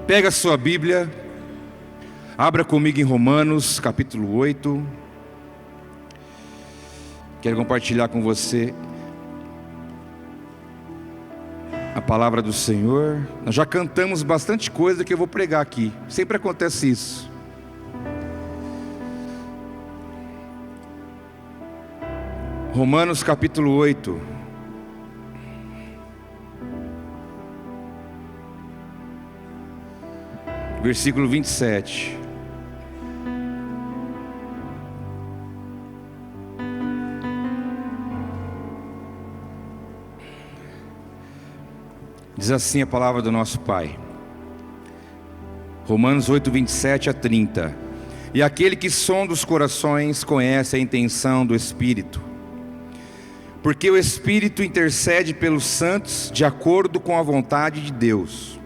Pega a sua Bíblia, abra comigo em Romanos capítulo 8. Quero compartilhar com você a palavra do Senhor. Nós já cantamos bastante coisa que eu vou pregar aqui. Sempre acontece isso. Romanos capítulo 8. Versículo 27. Diz assim a palavra do nosso Pai. Romanos 8, 27 a 30. E aquele que sonda os corações conhece a intenção do Espírito, porque o Espírito intercede pelos santos de acordo com a vontade de Deus.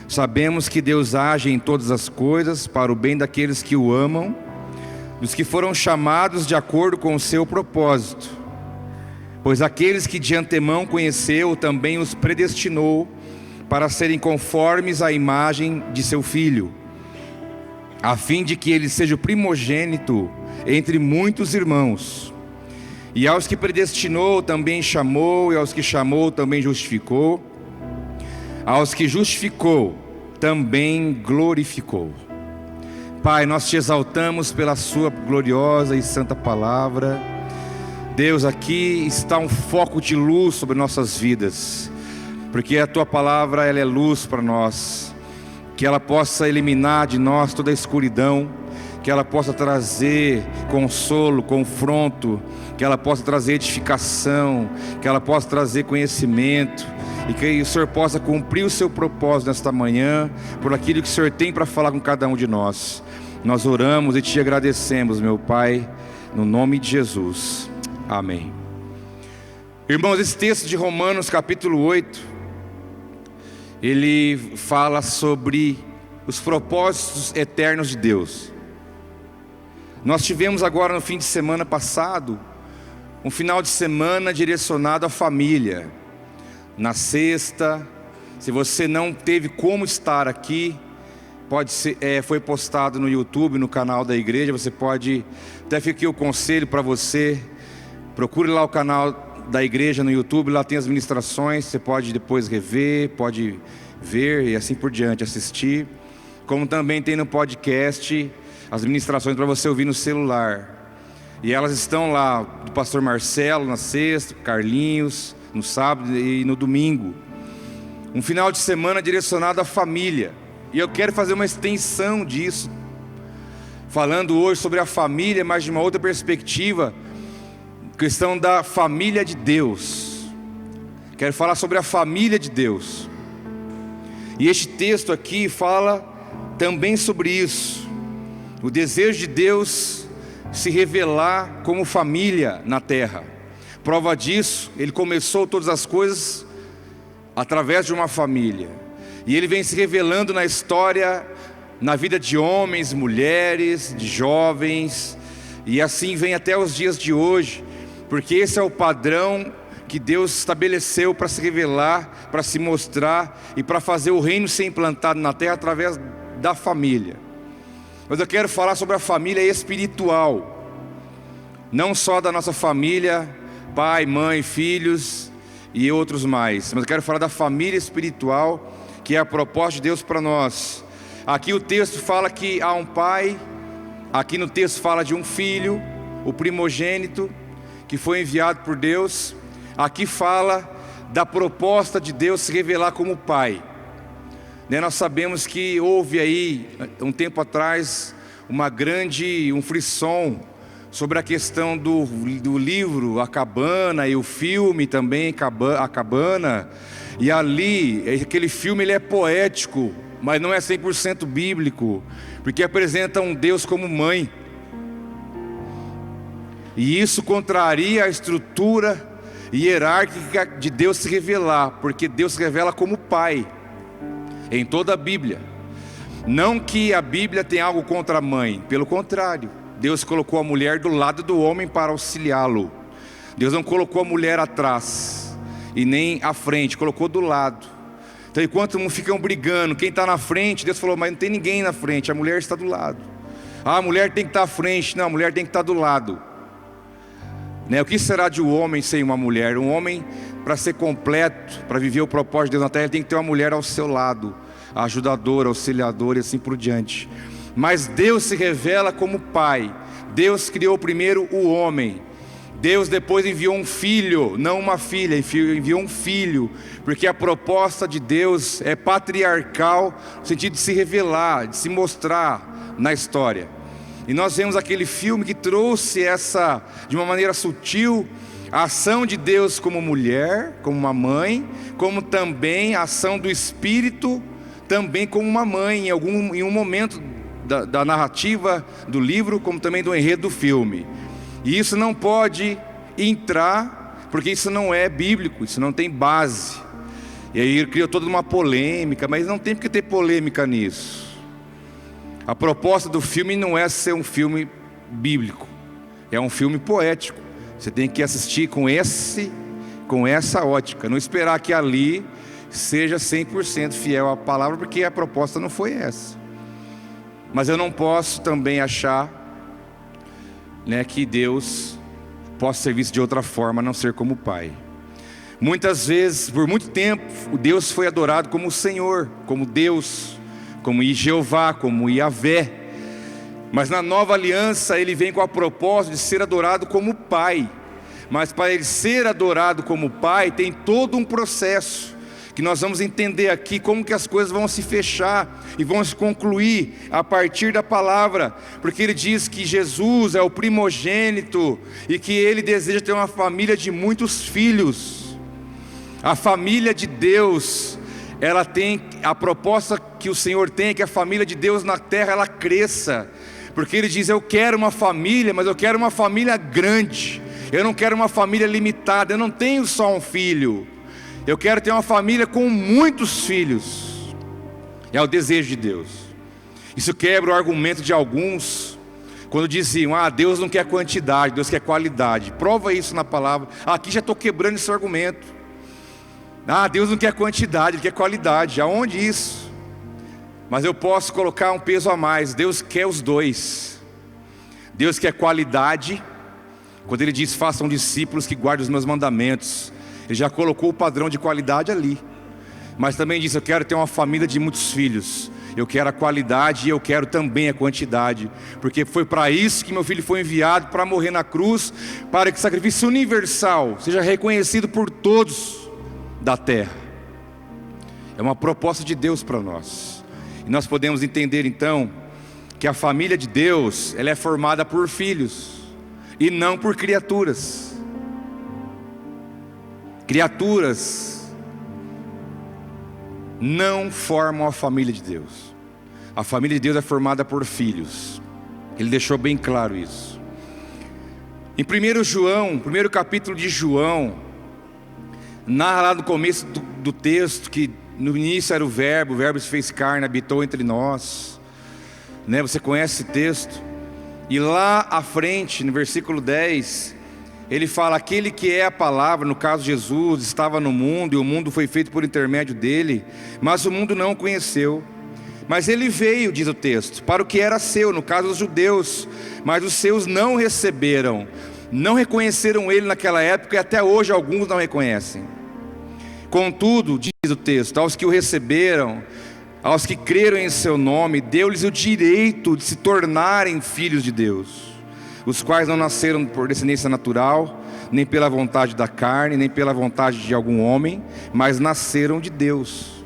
Sabemos que Deus age em todas as coisas para o bem daqueles que o amam, dos que foram chamados de acordo com o seu propósito. Pois aqueles que de antemão conheceu, também os predestinou para serem conformes à imagem de seu Filho, a fim de que ele seja o primogênito entre muitos irmãos. E aos que predestinou também chamou, e aos que chamou também justificou, aos que justificou também glorificou. Pai, nós te exaltamos pela sua gloriosa e santa palavra. Deus, aqui está um foco de luz sobre nossas vidas, porque a tua palavra, ela é luz para nós. Que ela possa eliminar de nós toda a escuridão, que ela possa trazer consolo, confronto, que ela possa trazer edificação, que ela possa trazer conhecimento, e que o Senhor possa cumprir o seu propósito nesta manhã, por aquilo que o Senhor tem para falar com cada um de nós. Nós oramos e te agradecemos, meu Pai, no nome de Jesus, amém. Irmãos, esse texto de Romanos capítulo 8, ele fala sobre os propósitos eternos de Deus. Nós tivemos agora no fim de semana passado, um final de semana direcionado à família. Na sexta, se você não teve como estar aqui, pode ser, foi postado no YouTube, no canal da igreja. Você pode, até fica aqui o conselho para você, procure lá o canal da igreja no YouTube, lá tem as ministrações, você pode depois rever, pode ver e assim por diante, assistir. Como também tem no podcast as ministrações para você ouvir no celular. E elas estão lá, do pastor Marcelo na sexta, Carlinhos no sábado e no domingo. Um final de semana direcionado à família. E eu quero fazer uma extensão disso, falando hoje sobre a família, mas de uma outra perspectiva, questão da família de Deus. Quero falar sobre a família de Deus. E este texto aqui fala também sobre isso. O desejo de Deus se revelar como família na terra. Prova disso, Ele começou todas as coisas através de uma família. E Ele vem se revelando na história, na vida de homens, mulheres, de jovens. E assim vem até os dias de hoje. Porque esse é o padrão que Deus estabeleceu para se revelar, para se mostrar e para fazer o reino ser implantado na terra através da família. Mas eu quero falar sobre a família espiritual. Não só da nossa família, pai, mãe, filhos e outros mais, mas eu quero falar da família espiritual, que é a proposta de Deus para nós. Aqui o texto fala que há um pai, aqui no texto fala de um filho, o primogênito, que foi enviado por Deus. Aqui fala da proposta de Deus se revelar como pai. Nós sabemos que houve aí, um tempo atrás, um frisson sobre a questão do livro A Cabana e o filme também A Cabana. E ali, aquele filme ele é poético, mas não é 100% bíblico, porque apresenta um Deus como mãe. E isso contraria a estrutura hierárquica de Deus se revelar, porque Deus se revela como pai em toda a Bíblia. Não que a Bíblia tenha algo contra a mãe, pelo contrário, Deus colocou a mulher do lado do homem para auxiliá-lo. Deus não colocou a mulher atrás e nem à frente, colocou do lado. Então, enquanto um ficam brigando, quem está na frente, Deus falou, mas não tem ninguém na frente, a mulher está do lado. Ah, a mulher tem que estar à frente. Não, a mulher tem que estar do lado. O que será de um homem sem uma mulher? Um homem, para ser completo, para viver o propósito de Deus na terra, ele tem que ter uma mulher ao seu lado, ajudadora, auxiliadora e assim por diante. Mas Deus se revela como Pai. Deus criou primeiro o homem. Deus depois enviou um filho, não uma filha, enviou um filho, porque a proposta de Deus é patriarcal, no sentido de se revelar, de se mostrar na história. E nós vemos aquele filme que trouxe essa, de uma maneira sutil, a ação de Deus como mulher, como uma mãe, como também a ação do Espírito, também como uma mãe, em um momento da narrativa do livro, como também do enredo do filme. E isso não pode entrar, porque isso não é bíblico, isso não tem base. E aí ele criou toda uma polêmica, mas não tem porque ter polêmica nisso. A proposta do filme não é ser um filme bíblico, é um filme poético. Você tem que assistir com essa ótica, não esperar que ali seja 100% fiel à palavra, porque a proposta não foi essa. Mas eu não posso também achar que Deus possa ser visto de outra forma, a não ser como Pai. Muitas vezes, por muito tempo, o Deus foi adorado como o Senhor, como Deus, como Jeová, como Yahvé. Mas na nova aliança ele vem com a proposta de ser adorado como Pai. Mas para ele ser adorado como Pai, tem todo um processo que nós vamos entender aqui, como que as coisas vão se fechar e vão se concluir a partir da palavra, porque ele diz que Jesus é o primogênito e que ele deseja ter uma família de muitos filhos. A família de Deus, ela tem, a proposta que o Senhor tem é que a família de Deus na terra, ela cresça, porque ele diz, eu quero uma família, mas eu quero uma família grande, eu não quero uma família limitada, eu não tenho só um filho, eu quero ter uma família com muitos filhos. É o desejo de Deus. Isso quebra o argumento de alguns, quando diziam, Deus não quer quantidade, Deus quer qualidade. Prova isso na palavra. Aqui já estou quebrando esse argumento. Deus não quer quantidade, Ele quer qualidade. Aonde isso? Mas eu posso colocar um peso a mais. Deus quer os dois. Deus quer qualidade, quando Ele diz, façam discípulos que guardem os meus mandamentos. Ele já colocou o padrão de qualidade ali. Mas também disse, eu quero ter uma família de muitos filhos. Eu quero a qualidade e eu quero também a quantidade. Porque foi para isso que meu filho foi enviado, para morrer na cruz, para que o sacrifício universal seja reconhecido por todos da terra. É uma proposta de Deus para nós. E nós podemos entender então, que a família de Deus, ela é formada por filhos, e não por criaturas. Criaturas não formam a família de Deus. A família de Deus é formada por filhos. Ele deixou bem claro isso. Em 1 João, primeiro capítulo de João, narra lá no começo do texto, que no início era o verbo se fez carne, habitou entre nós. Você conhece esse texto? E lá à frente, no versículo 10, ele fala, aquele que é a palavra, no caso Jesus, estava no mundo, e o mundo foi feito por intermédio dele, mas o mundo não o conheceu. Mas ele veio, diz o texto, para o que era seu, no caso os judeus, mas os seus não receberam, não reconheceram ele naquela época, e até hoje alguns não reconhecem. Contudo, diz o texto, aos que o receberam, aos que creram em seu nome, deu-lhes o direito de se tornarem filhos de Deus, os quais não nasceram por descendência natural, nem pela vontade da carne, nem pela vontade de algum homem, mas nasceram de Deus.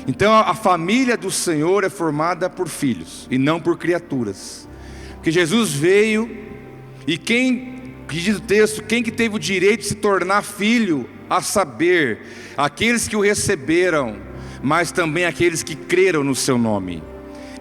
Então a família do Senhor é formada por filhos, e não por criaturas. Porque Jesus veio, e quem, que diz o texto, quem que teve o direito de se tornar filho, a saber, aqueles que o receberam, mas também aqueles que creram no seu nome.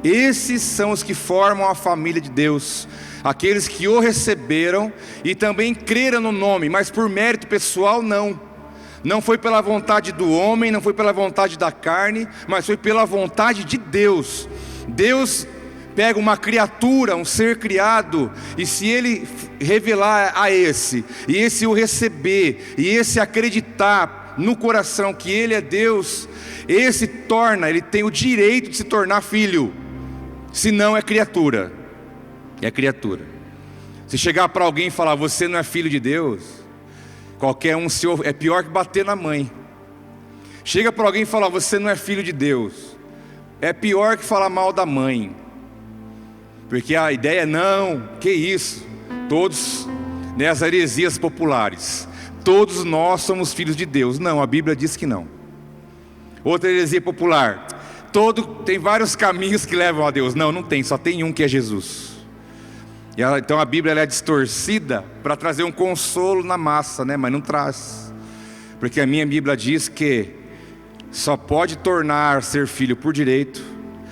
Esses são os que formam a família de Deus, aqueles que o receberam e também creram no nome, mas por mérito pessoal não foi pela vontade do homem, não foi pela vontade da carne, mas foi pela vontade de Deus. Deus pega uma criatura, um ser criado, e se ele revelar a esse, e esse o receber, e esse acreditar, acreditar no coração que Ele é Deus, ele tem o direito de se tornar filho. Se não, é criatura. É criatura. Se chegar para alguém e falar, você não é filho de Deus, qualquer um é pior que bater na mãe. Chega para alguém e falar, você não é filho de Deus, é pior que falar mal da mãe. Porque a ideia é, não, que isso, todos, as heresias populares, todos nós somos filhos de Deus. Não, a Bíblia diz que não. Outra heresia popular, tem vários caminhos que levam a Deus. Não, não tem, só tem um, que é Jesus. Então a Bíblia ela é distorcida para trazer um consolo na massa, mas não traz. Porque a minha Bíblia diz que só pode tornar ser filho por direito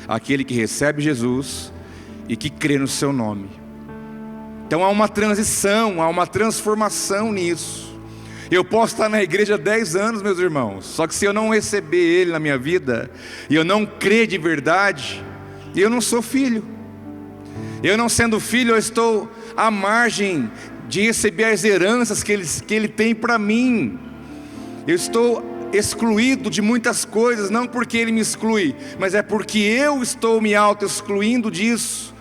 aquele que recebe Jesus e que crê no seu nome. Então há uma transição, há uma transformação nisso. Eu posso estar na igreja há 10 anos, meus irmãos, só que se eu não receber Ele na minha vida, e eu não crer de verdade, eu não sou filho. Eu não sendo filho, eu estou à margem de receber as heranças que Ele tem para mim. Eu estou excluído de muitas coisas, não porque Ele me exclui, mas é porque eu estou me auto-excluindo disso.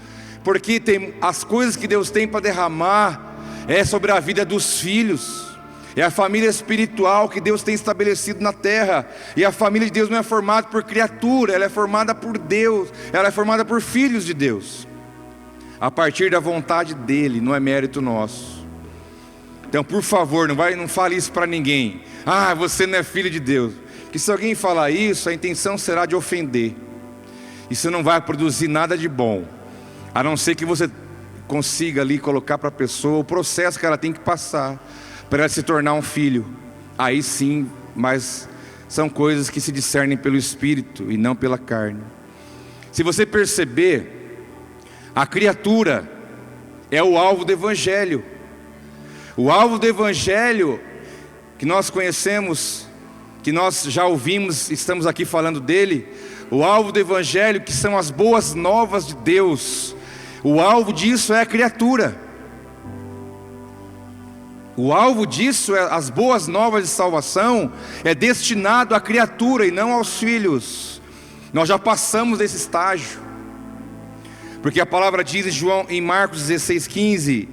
Porque tem as coisas que Deus tem para derramar é sobre a vida dos filhos. É a família espiritual que Deus tem estabelecido na terra. E a família de Deus não é formada por criatura, ela é formada por Deus, ela é formada por filhos de Deus, a partir da vontade dEle, não é mérito nosso. Então por favor, não fale isso para ninguém. Você não é filho de Deus. Porque se alguém falar isso, a intenção será de ofender. Isso não vai produzir nada de bom, a não ser que você consiga ali colocar para a pessoa o processo que ela tem que passar para ela se tornar um filho. Aí sim, mas são coisas que se discernem pelo Espírito e não pela carne. Se você perceber, a criatura é o alvo do Evangelho. O alvo do Evangelho que nós conhecemos, que nós já ouvimos, estamos aqui falando dele. O alvo do Evangelho, que são as boas novas de Deus, o alvo disso é a criatura. O alvo disso, as boas novas de salvação, é destinado à criatura e não aos filhos. Nós já passamos desse estágio. Porque a palavra diz em Marcos 16:15: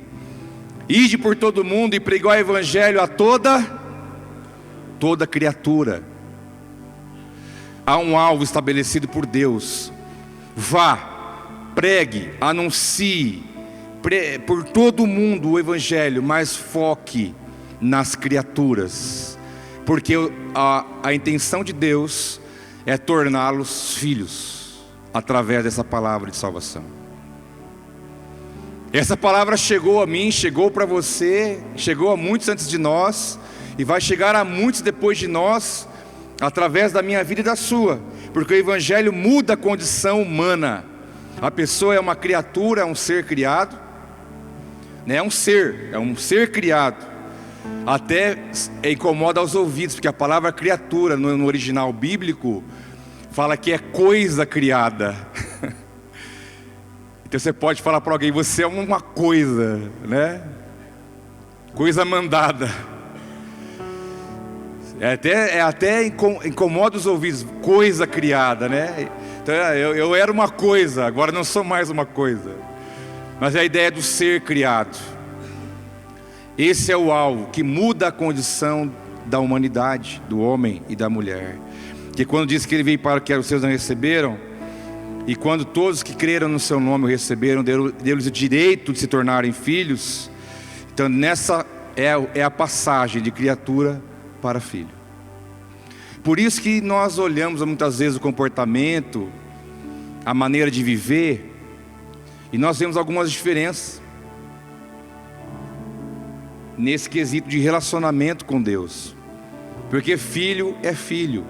ide por todo mundo e pregai o Evangelho a toda criatura. Há um alvo estabelecido por Deus. Vá, pregue, anuncie por todo mundo o Evangelho, mas foque nas criaturas, porque a intenção de Deus é torná-los filhos, através dessa palavra de salvação. Essa palavra chegou a mim, chegou para você, chegou a muitos antes de nós, e vai chegar a muitos depois de nós, através da minha vida e da sua, porque o Evangelho muda a condição humana. A pessoa é uma criatura, é um ser criado, é um ser criado. Até incomoda aos ouvidos, porque a palavra criatura no original bíblico fala que é coisa criada. Então você pode falar para alguém, você é uma coisa, coisa mandada. Até incomoda os ouvidos, coisa criada, Então eu era uma coisa, agora não sou mais uma coisa. Mas é a ideia do ser criado. Esse é o alvo que muda a condição da humanidade, do homem e da mulher. Que quando diz que Ele veio para que os seus não receberam, e quando todos que creram no seu nome o receberam, deu-lhes o direito de se tornarem filhos. Então nessa é a passagem de criatura para filho. Por isso que nós olhamos muitas vezes o comportamento, a maneira de viver, e nós vemos algumas diferenças nesse quesito de relacionamento com Deus. Porque filho é filho.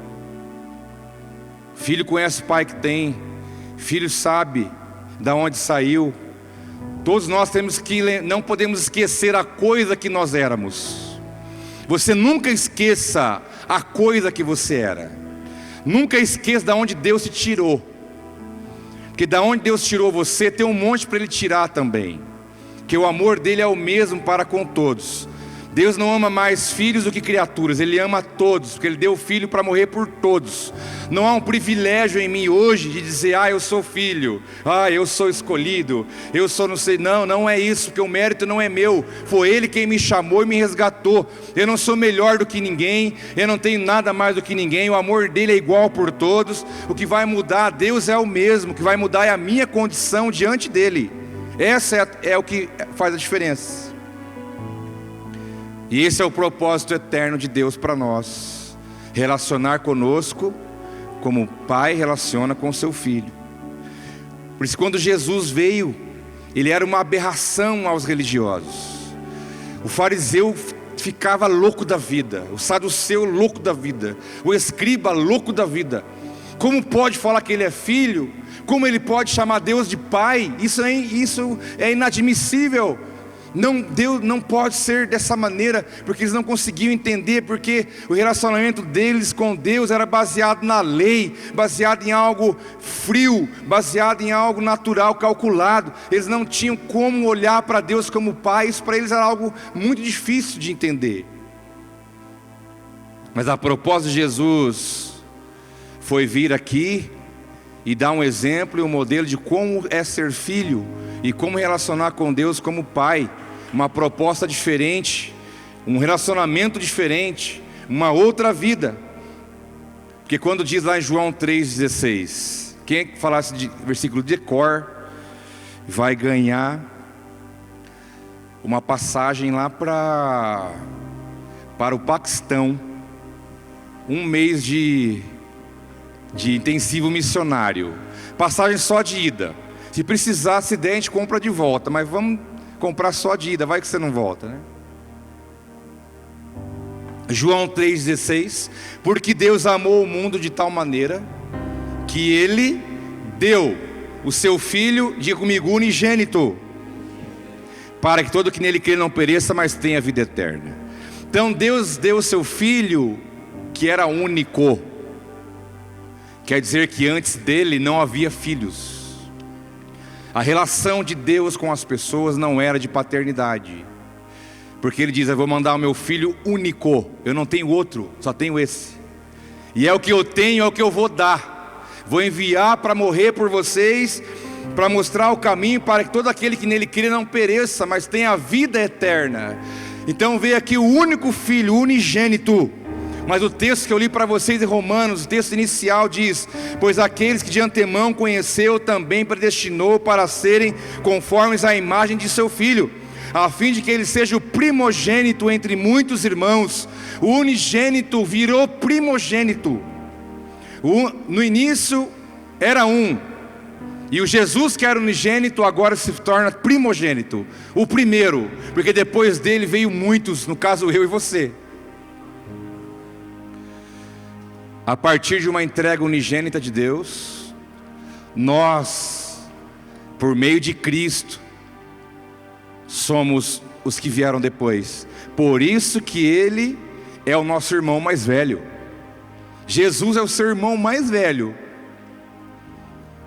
Filho conhece o pai que tem. Filho sabe da onde saiu. Todos nós não podemos esquecer a coisa que nós éramos. Você nunca esqueça a coisa que você era. Nunca esqueça de onde Deus te tirou. Porque da onde Deus tirou você, tem um monte para Ele tirar também. Que o amor dele é o mesmo para com todos. Deus não ama mais filhos do que criaturas, Ele ama a todos, porque Ele deu o Filho para morrer por todos. Não há um privilégio em mim hoje de dizer, eu sou filho, eu sou escolhido, eu sou não sei, não é isso, porque o mérito não é meu, foi Ele quem me chamou e me resgatou. Eu não sou melhor do que ninguém, eu não tenho nada mais do que ninguém, o amor dele é igual por todos. O que vai mudar, Deus é o mesmo, o que vai mudar é a minha condição diante dele. Essa é o que faz a diferença. E esse é o propósito eterno de Deus para nós, relacionar conosco como o pai relaciona com o seu filho. Por isso, quando Jesus veio, ele era uma aberração aos religiosos. O fariseu ficava louco da vida, o saduceu louco da vida, o escriba louco da vida. Como pode falar que ele é filho? Como ele pode chamar Deus de pai? Isso é inadmissível. Deus não pode ser dessa maneira, porque eles não conseguiam entender, porque o relacionamento deles com Deus era baseado na lei, baseado em algo frio, baseado em algo natural, calculado. Eles não tinham como olhar para Deus como pai, isso para eles era algo muito difícil de entender. Mas a propósito de Jesus foi vir aqui e dar um exemplo e um modelo de como é ser filho e como relacionar com Deus como pai. Uma proposta diferente, um relacionamento diferente, uma outra vida. Porque quando diz lá em João 3,16, quem falasse de versículo de cor, vai ganhar uma passagem lá para o Paquistão, um mês de intensivo missionário, passagem só de ida. Se precisar, se der, a gente compra de volta, mas vamos comprar só de ida, vai que você não volta, né? João 3,16, porque Deus amou o mundo de tal maneira, que Ele deu o seu Filho, diga comigo, unigênito, para que todo que nele crê não pereça, mas tenha vida eterna. Então Deus deu o seu Filho, que era único, quer dizer que antes dele não havia filhos. A relação de Deus com as pessoas não era de paternidade, porque Ele diz, eu vou mandar o meu Filho único, eu não tenho outro, só tenho esse, e é o que eu tenho, é o que eu vou dar, vou enviar para morrer por vocês, para mostrar o caminho, para que todo aquele que nele crê não pereça, mas tenha a vida eterna. Então veio aqui o único Filho, o unigênito. Mas o texto que eu li para vocês em Romanos, o texto inicial diz, pois aqueles que de antemão conheceu, também predestinou para serem conformes à imagem de seu Filho, a fim de que ele seja o primogênito entre muitos irmãos. O unigênito virou primogênito. No início era um, e o Jesus que era unigênito agora se torna primogênito, o primeiro, porque depois dele veio muitos, no caso eu e você. A partir de uma entrega unigênita de Deus, nós, por meio de Cristo, somos os que vieram depois. Por isso que Ele é o nosso irmão mais velho. Jesus é o seu irmão mais velho,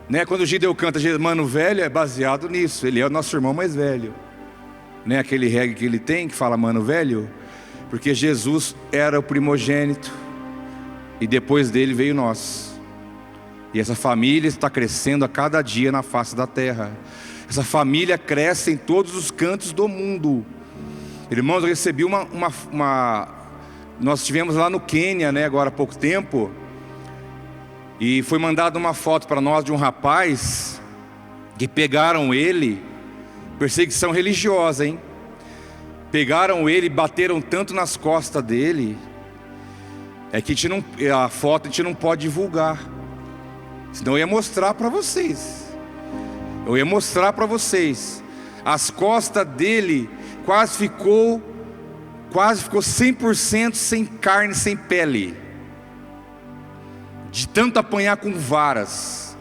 né? Quando o Gideão canta Mano Velho, é baseado nisso. Ele é o nosso irmão mais velho, né? Aquele reggae que ele tem, que fala Mano Velho, porque Jesus era o primogênito, e depois dele veio nós. E essa família está crescendo a cada dia na face da terra. Essa família cresce em todos os cantos do mundo. Irmãos, eu recebi nós estivemos lá no Quênia, né, agora há pouco tempo, e foi mandada uma foto para nós de um rapaz que pegaram ele, perseguição religiosa, hein? Pegaram ele, bateram tanto nas costas dele, é que a foto a gente não pode divulgar, senão eu ia mostrar para vocês. As costas dele quase ficou 100% sem carne, sem pele, de tanto apanhar com varas,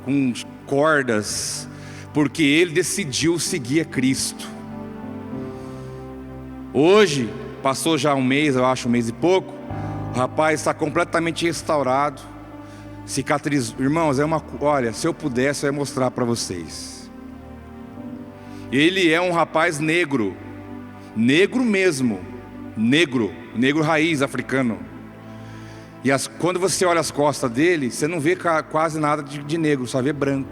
com cordas, porque ele decidiu seguir a Cristo. Hoje, passou já um mês, eu acho, um mês e pouco, o rapaz está completamente restaurado, cicatrizou. Irmãos, olha, se eu pudesse eu ia mostrar para vocês. Ele é um rapaz negro, negro mesmo, negro raiz africano. E quando você olha as costas dele, você não vê quase nada de negro, só vê branco.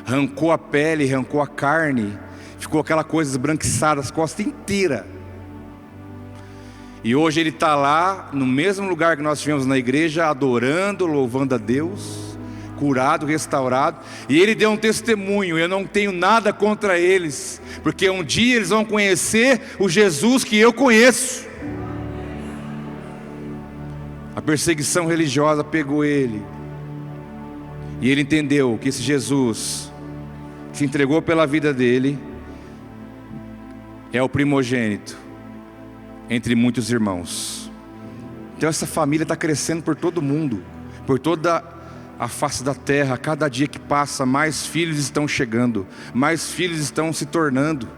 Arrancou a pele, arrancou a carne, ficou aquela coisa esbranquiçada, as costas inteiras. E hoje ele está lá, no mesmo lugar que nós estivemos na igreja, adorando, louvando a Deus, curado, restaurado. E ele deu um testemunho: eu não tenho nada contra eles, porque um dia eles vão conhecer o Jesus que eu conheço. A perseguição religiosa pegou ele, e ele entendeu que esse Jesus que se entregou pela vida dele é o primogênito entre muitos irmãos. Então essa família está crescendo por todo mundo, por toda a face da terra. A cada dia que passa, mais filhos estão chegando, mais filhos estão se tornando,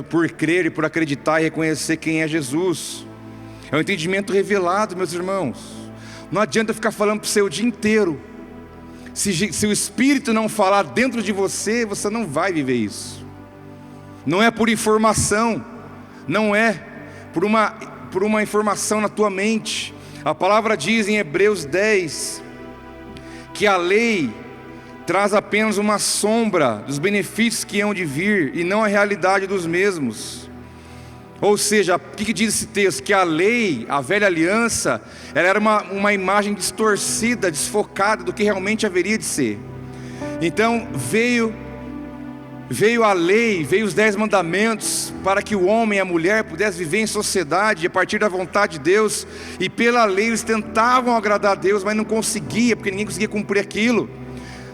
por crer e por acreditar e reconhecer quem é Jesus. É um entendimento revelado, meus irmãos. Não adianta ficar falando para você o dia inteiro. Se o Espírito não falar dentro de você, você não vai viver isso. Não é por informação, não é por uma informação na tua mente. A palavra diz em Hebreus 10 que a lei traz apenas uma sombra dos benefícios que hão de vir, e não a realidade dos mesmos. Ou seja, o que diz esse texto? Que a lei, a velha aliança, ela era uma imagem distorcida, desfocada do que realmente haveria de ser. Então veio a lei, veio os 10 mandamentos, para que o homem e a mulher pudessem viver em sociedade a partir da vontade de Deus. E pela lei eles tentavam agradar a Deus, mas não conseguia, porque ninguém conseguia cumprir aquilo.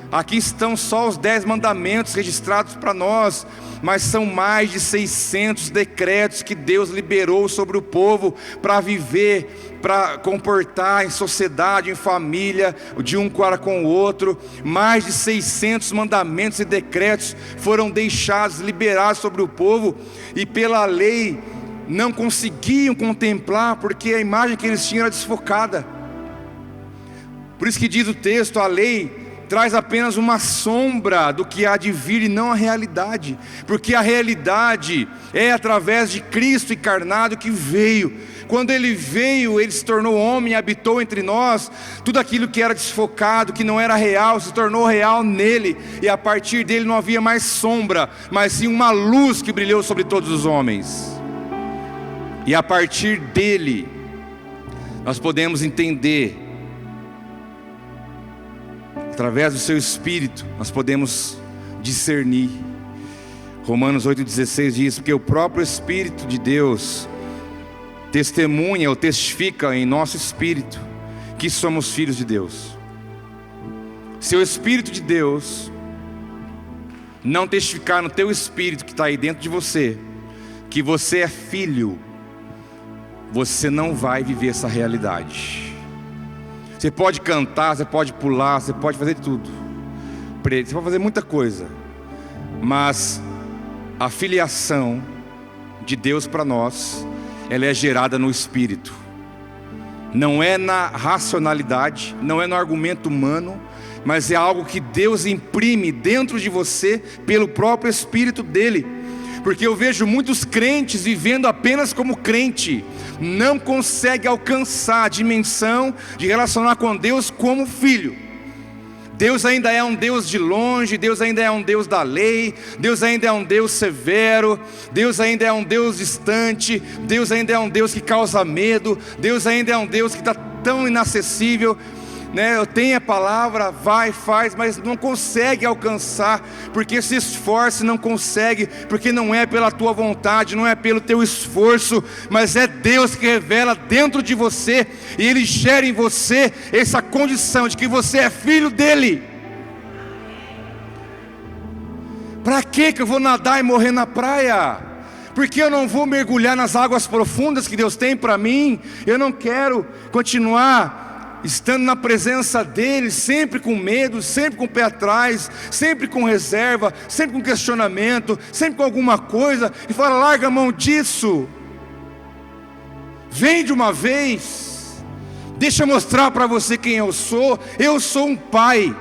Aqui estão só os 10 mandamentos registrados para nós, mas são mais de 600 decretos que Deus liberou sobre o povo para viver, para comportar em sociedade, em família, de um para com o outro. Mais de 600 mandamentos e decretos foram deixados, liberados sobre o povo, e pela lei não conseguiam contemplar, porque a imagem que eles tinham era desfocada. Por isso que diz o texto: a lei traz apenas uma sombra do que há de vir, e não a realidade, porque a realidade é através de Cristo encarnado que veio. Quando Ele veio, Ele se tornou homem e habitou entre nós. Tudo aquilo que era desfocado, que não era real, se tornou real nele, e a partir dele não havia mais sombra, mas sim uma luz que brilhou sobre todos os homens. E a partir dele nós podemos entender, através do seu Espírito, nós podemos discernir. Romanos 8,16 diz: porque o próprio Espírito de Deus testemunha ou testifica em nosso espírito que somos filhos de Deus. Se o Espírito de Deus não testificar no teu espírito que está aí dentro de você, que você é filho, você não vai viver essa realidade. Você pode cantar, você pode pular, você pode fazer tudo, você pode fazer muita coisa, mas a filiação de Deus para nós, ela é gerada no Espírito. Não é na racionalidade, não é no argumento humano, mas é algo que Deus imprime dentro de você pelo próprio Espírito dele. Porque eu vejo muitos crentes vivendo apenas como crente, não consegue alcançar a dimensão de relacionar com Deus como filho. Deus ainda é um Deus de longe, Deus ainda é um Deus da lei, Deus ainda é um Deus severo, Deus ainda é um Deus distante, Deus ainda é um Deus que causa medo, Deus ainda é um Deus que está tão inacessível, né? Eu tenho a palavra, vai, faz, mas não consegue alcançar, porque se esforça e não consegue, porque não é pela tua vontade, não é pelo teu esforço, mas é Deus que revela dentro de você, e Ele gera em você essa condição de que você é filho dEle. Para que eu vou nadar e morrer na praia? Porque eu não vou mergulhar nas águas profundas que Deus tem para mim? Eu não quero continuar estando na presença dEle, sempre com medo, sempre com o pé atrás, sempre com reserva, sempre com questionamento, sempre com alguma coisa, e fala: larga a mão disso, vem de uma vez, deixa eu mostrar para você quem eu sou um pai.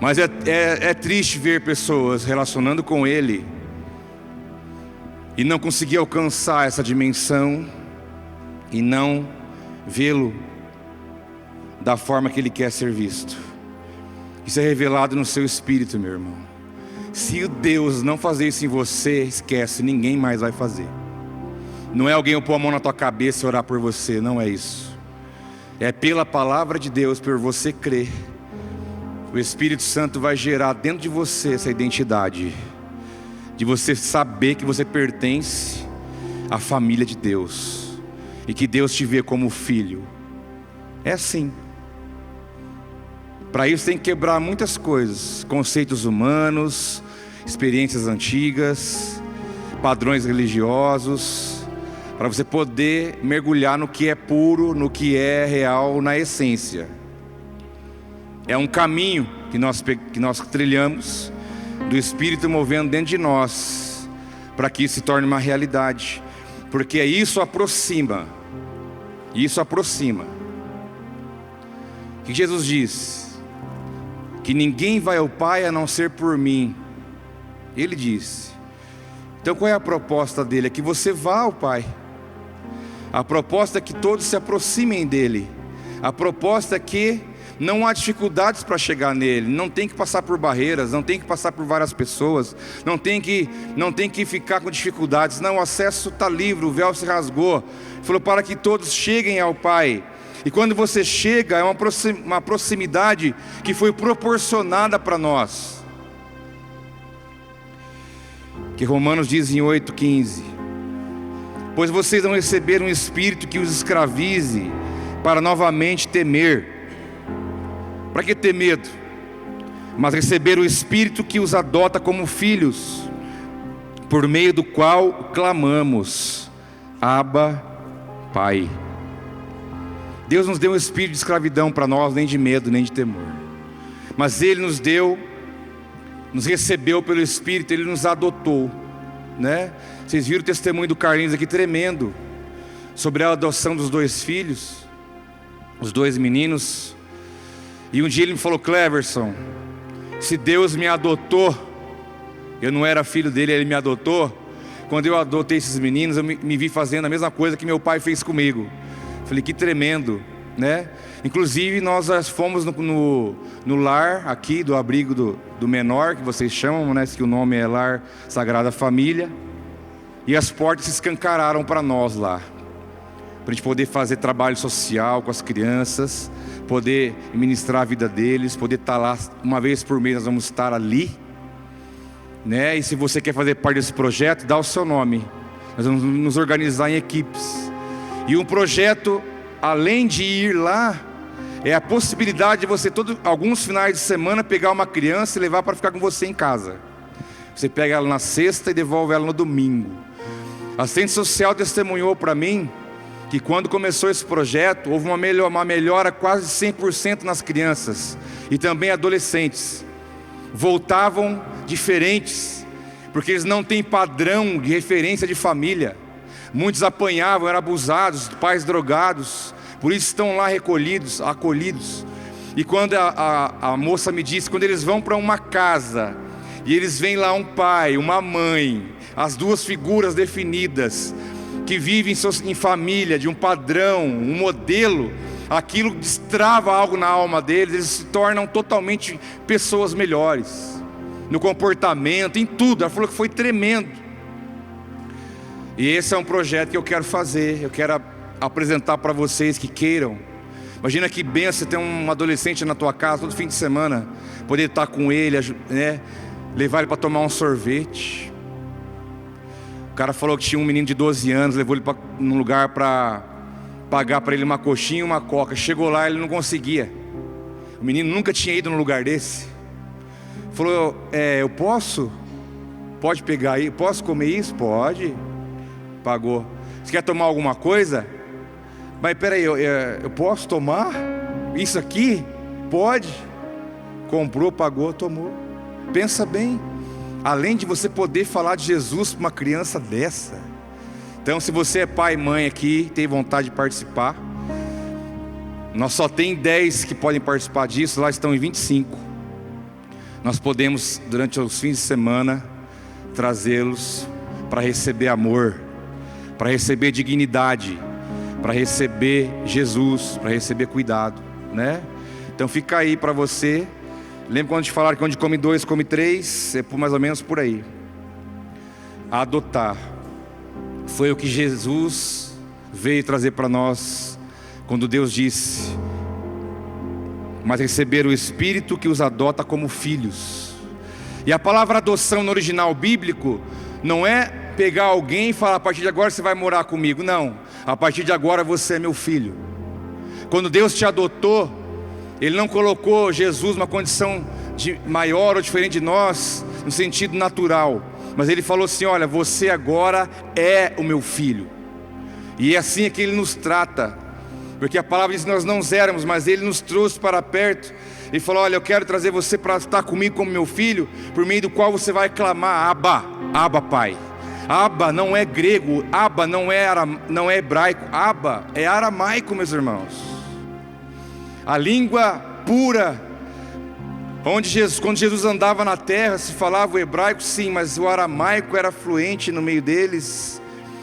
Mas é triste ver pessoas relacionando com Ele e não conseguir alcançar essa dimensão e não vê-lo da forma que Ele quer ser visto. Isso é revelado no seu espírito, meu irmão. Se o Deus não fazer isso em você, esquece, ninguém mais vai fazer. Não é alguém pôr a mão na tua cabeça e orar por você, não é isso. É pela palavra de Deus, por você crer. O Espírito Santo vai gerar dentro de você essa identidade, de você saber que você pertence à família de Deus, e que Deus te vê como filho. É assim. Para isso tem que quebrar muitas coisas, conceitos humanos, experiências antigas, padrões religiosos, para você poder mergulhar no que é puro, no que é real, na essência. É um caminho que nós trilhamos, do Espírito movendo dentro de nós, para que isso se torne uma realidade, porque isso aproxima. O que Jesus diz? Que ninguém vai ao Pai a não ser por mim. Ele disse. Então qual é a proposta dele? É que você vá ao Pai. A proposta é que todos se aproximem dele. A proposta é que não há dificuldades para chegar nele. Não tem que passar por barreiras, não tem que passar por várias pessoas, não tem que ficar com dificuldades. Não, o acesso está livre, o véu se rasgou. Ele falou para que todos cheguem ao Pai. E quando você chega, é uma proximidade que foi proporcionada para nós. Que Romanos diz em 8,15: pois vocês não receberam um espírito que os escravize para novamente temer. Para que ter medo? Mas receberam o espírito que os adota como filhos, por meio do qual clamamos: Abba, Pai. Deus nos deu um espírito de escravidão para nós, nem de medo, nem de temor. Mas Ele nos recebeu pelo Espírito, Ele nos adotou, né? Vocês viram o testemunho do Carlinhos aqui tremendo, sobre a adoção dos 2 filhos, os 2 meninos. E um dia ele me falou: Cleverson, se Deus me adotou, eu não era filho dele, Ele me adotou. Quando eu adotei esses meninos, eu me vi fazendo a mesma coisa que meu pai fez comigo. Falei, que tremendo, né? Inclusive nós fomos no lar aqui, do abrigo do menor, que vocês chamam, né? Que o nome é Lar Sagrada Família. E as portas se escancararam para nós lá, para a gente poder fazer trabalho social com as crianças, poder ministrar a vida deles, poder estar lá uma vez por mês. Nós vamos estar ali, né? E se você quer fazer parte desse projeto, dá o seu nome. Nós vamos nos organizar em equipes. E um projeto, além de ir lá, é a possibilidade de você, alguns finais de semana, pegar uma criança e levar para ficar com você em casa. Você pega ela na sexta e devolve ela no domingo. A assistente social testemunhou para mim que quando começou esse projeto, houve uma melhora quase 100% nas crianças e também adolescentes. Voltavam diferentes, porque eles não têm padrão de referência de família. Muitos apanhavam, eram abusados, pais drogados, por isso estão lá recolhidos, acolhidos. E quando a moça me disse, quando eles vão para uma casa, e eles veem lá um pai, uma mãe, as 2 figuras definidas, que vivem em família, de um padrão, um modelo, aquilo destrava algo na alma deles, eles se tornam totalmente pessoas melhores, no comportamento, em tudo. Ela falou que foi tremendo. E esse é um projeto que eu quero fazer, eu quero apresentar para vocês que queiram. Imagina que benção ter um adolescente na tua casa todo fim de semana, poder estar com ele, né? Levar ele para tomar um sorvete. O cara falou que tinha um menino de 12 anos, levou ele num lugar para pagar para ele uma coxinha e uma coca. Chegou lá, ele não conseguia. O menino nunca tinha ido num lugar desse. Falou, eu posso? Pode pegar aí? Posso comer isso? Pode. Pagou. Você quer tomar alguma coisa? Mas peraí, eu posso tomar isso aqui? Pode. Comprou, pagou, tomou. Pensa bem. Além de você poder falar de Jesus para uma criança dessa. Então, se você é pai e mãe aqui, tem vontade de participar, nós só tem 10 que podem participar disso, lá estão em 25. Nós podemos, durante os fins de semana, trazê-los para receber amor, para receber dignidade, para receber Jesus, para receber cuidado, né? Então fica aí para você. Lembra quando te falaram que onde come dois, come três? É mais ou menos por aí. Adotar foi o que Jesus veio trazer para nós, quando Deus disse: mas receber o Espírito que os adota como filhos. E a palavra adoção no original bíblico não é pegar alguém e falar: a partir de agora você vai morar comigo. Não, a partir de agora você é meu filho. Quando Deus te adotou, Ele não colocou Jesus numa condição maior ou diferente de nós, no sentido natural, mas Ele falou assim: olha, você agora é o meu filho. E é assim que Ele nos trata, porque a palavra diz que nós não éramos, mas Ele nos trouxe para perto e falou: olha, eu quero trazer você para estar comigo como meu filho, por meio do qual você vai clamar: Abba, Abba, Pai. Abba não é grego, Abba não é hebraico, Abba é aramaico, meus irmãos. A língua pura, quando Jesus andava na terra, se falava o hebraico, sim, mas o aramaico era fluente no meio deles.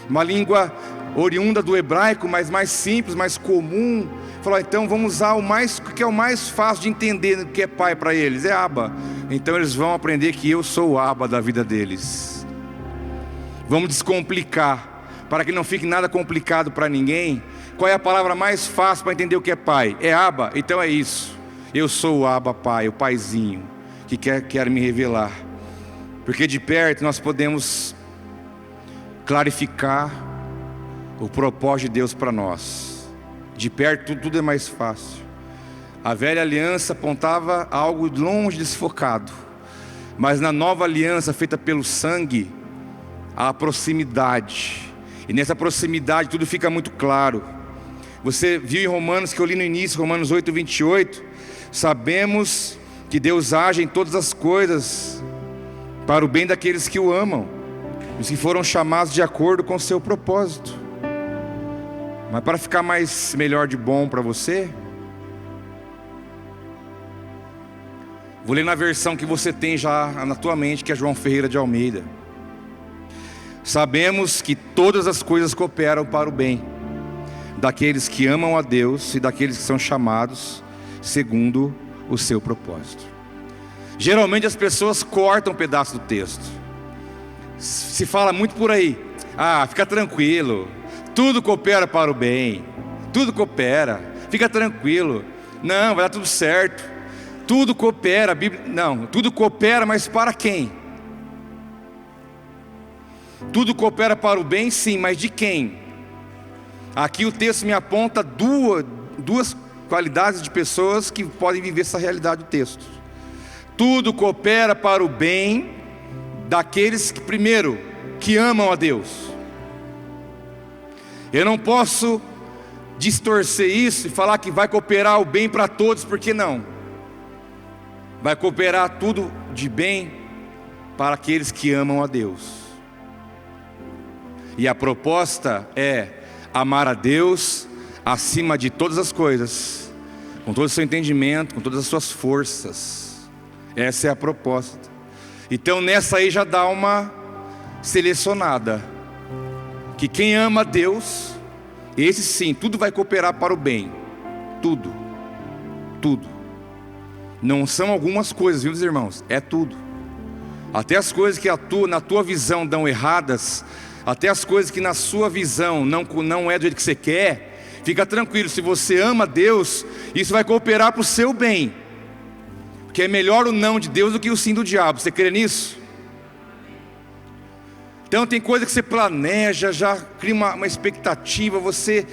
Uma língua oriunda do hebraico, mas mais simples, mais comum. Falou: então vamos usar o que é o mais fácil de entender, o que é pai para eles, é Abba. Então eles vão aprender que eu sou o Abba da vida deles. Vamos descomplicar, para que não fique nada complicado para ninguém. Qual é a palavra mais fácil para entender o que é pai? É Abba. Então é isso: eu sou o Abba Pai, o paizinho que quer me revelar. Porque de perto nós podemos clarificar o propósito de Deus para nós. De perto tudo é mais fácil. A velha aliança apontava algo longe, desfocado, mas na nova aliança feita pelo sangue, há a proximidade, e nessa proximidade tudo fica muito claro. Você viu em Romanos, que eu li no início, Romanos 8, 28, sabemos que Deus age em todas as coisas para o bem daqueles que o amam, os que foram chamados de acordo com o seu propósito. Mas para ficar melhor de bom para você, vou ler na versão que você tem já na tua mente, que é João Ferreira de Almeida. Sabemos que todas as coisas cooperam para o bem daqueles que amam a Deus e daqueles que são chamados segundo o seu propósito. Geralmente as pessoas cortam um pedaço do texto. Se fala muito por aí: ah, fica tranquilo, tudo coopera para o bem, tudo coopera, fica tranquilo, não, vai dar tudo certo, tudo coopera. A Bíblia, não, tudo coopera, mas para quem? Tudo coopera para o bem, sim, mas de quem? Aqui o texto me aponta duas qualidades de pessoas que podem viver essa realidade do texto. Tudo coopera para o bem daqueles que, primeiro, que amam a Deus. Eu não posso distorcer isso e falar que vai cooperar o bem para todos, porque não. Vai cooperar tudo de bem para aqueles que amam a Deus. E a proposta é amar a Deus acima de todas as coisas, com todo o seu entendimento, com todas as suas forças. Essa é a proposta. Então nessa aí já dá uma selecionada, que quem ama a Deus, esse sim, tudo vai cooperar para o bem. Tudo. Tudo. Não são algumas coisas, viu, meus irmãos? É tudo. Até as coisas que na tua visão dão erradas, até as coisas que na sua visão não é do jeito que você quer, fica tranquilo, se você ama Deus, isso vai cooperar para o seu bem. Porque é melhor o não de Deus do que o sim do diabo. Você crê nisso? Então tem coisa que você planeja, já cria uma expectativa, você,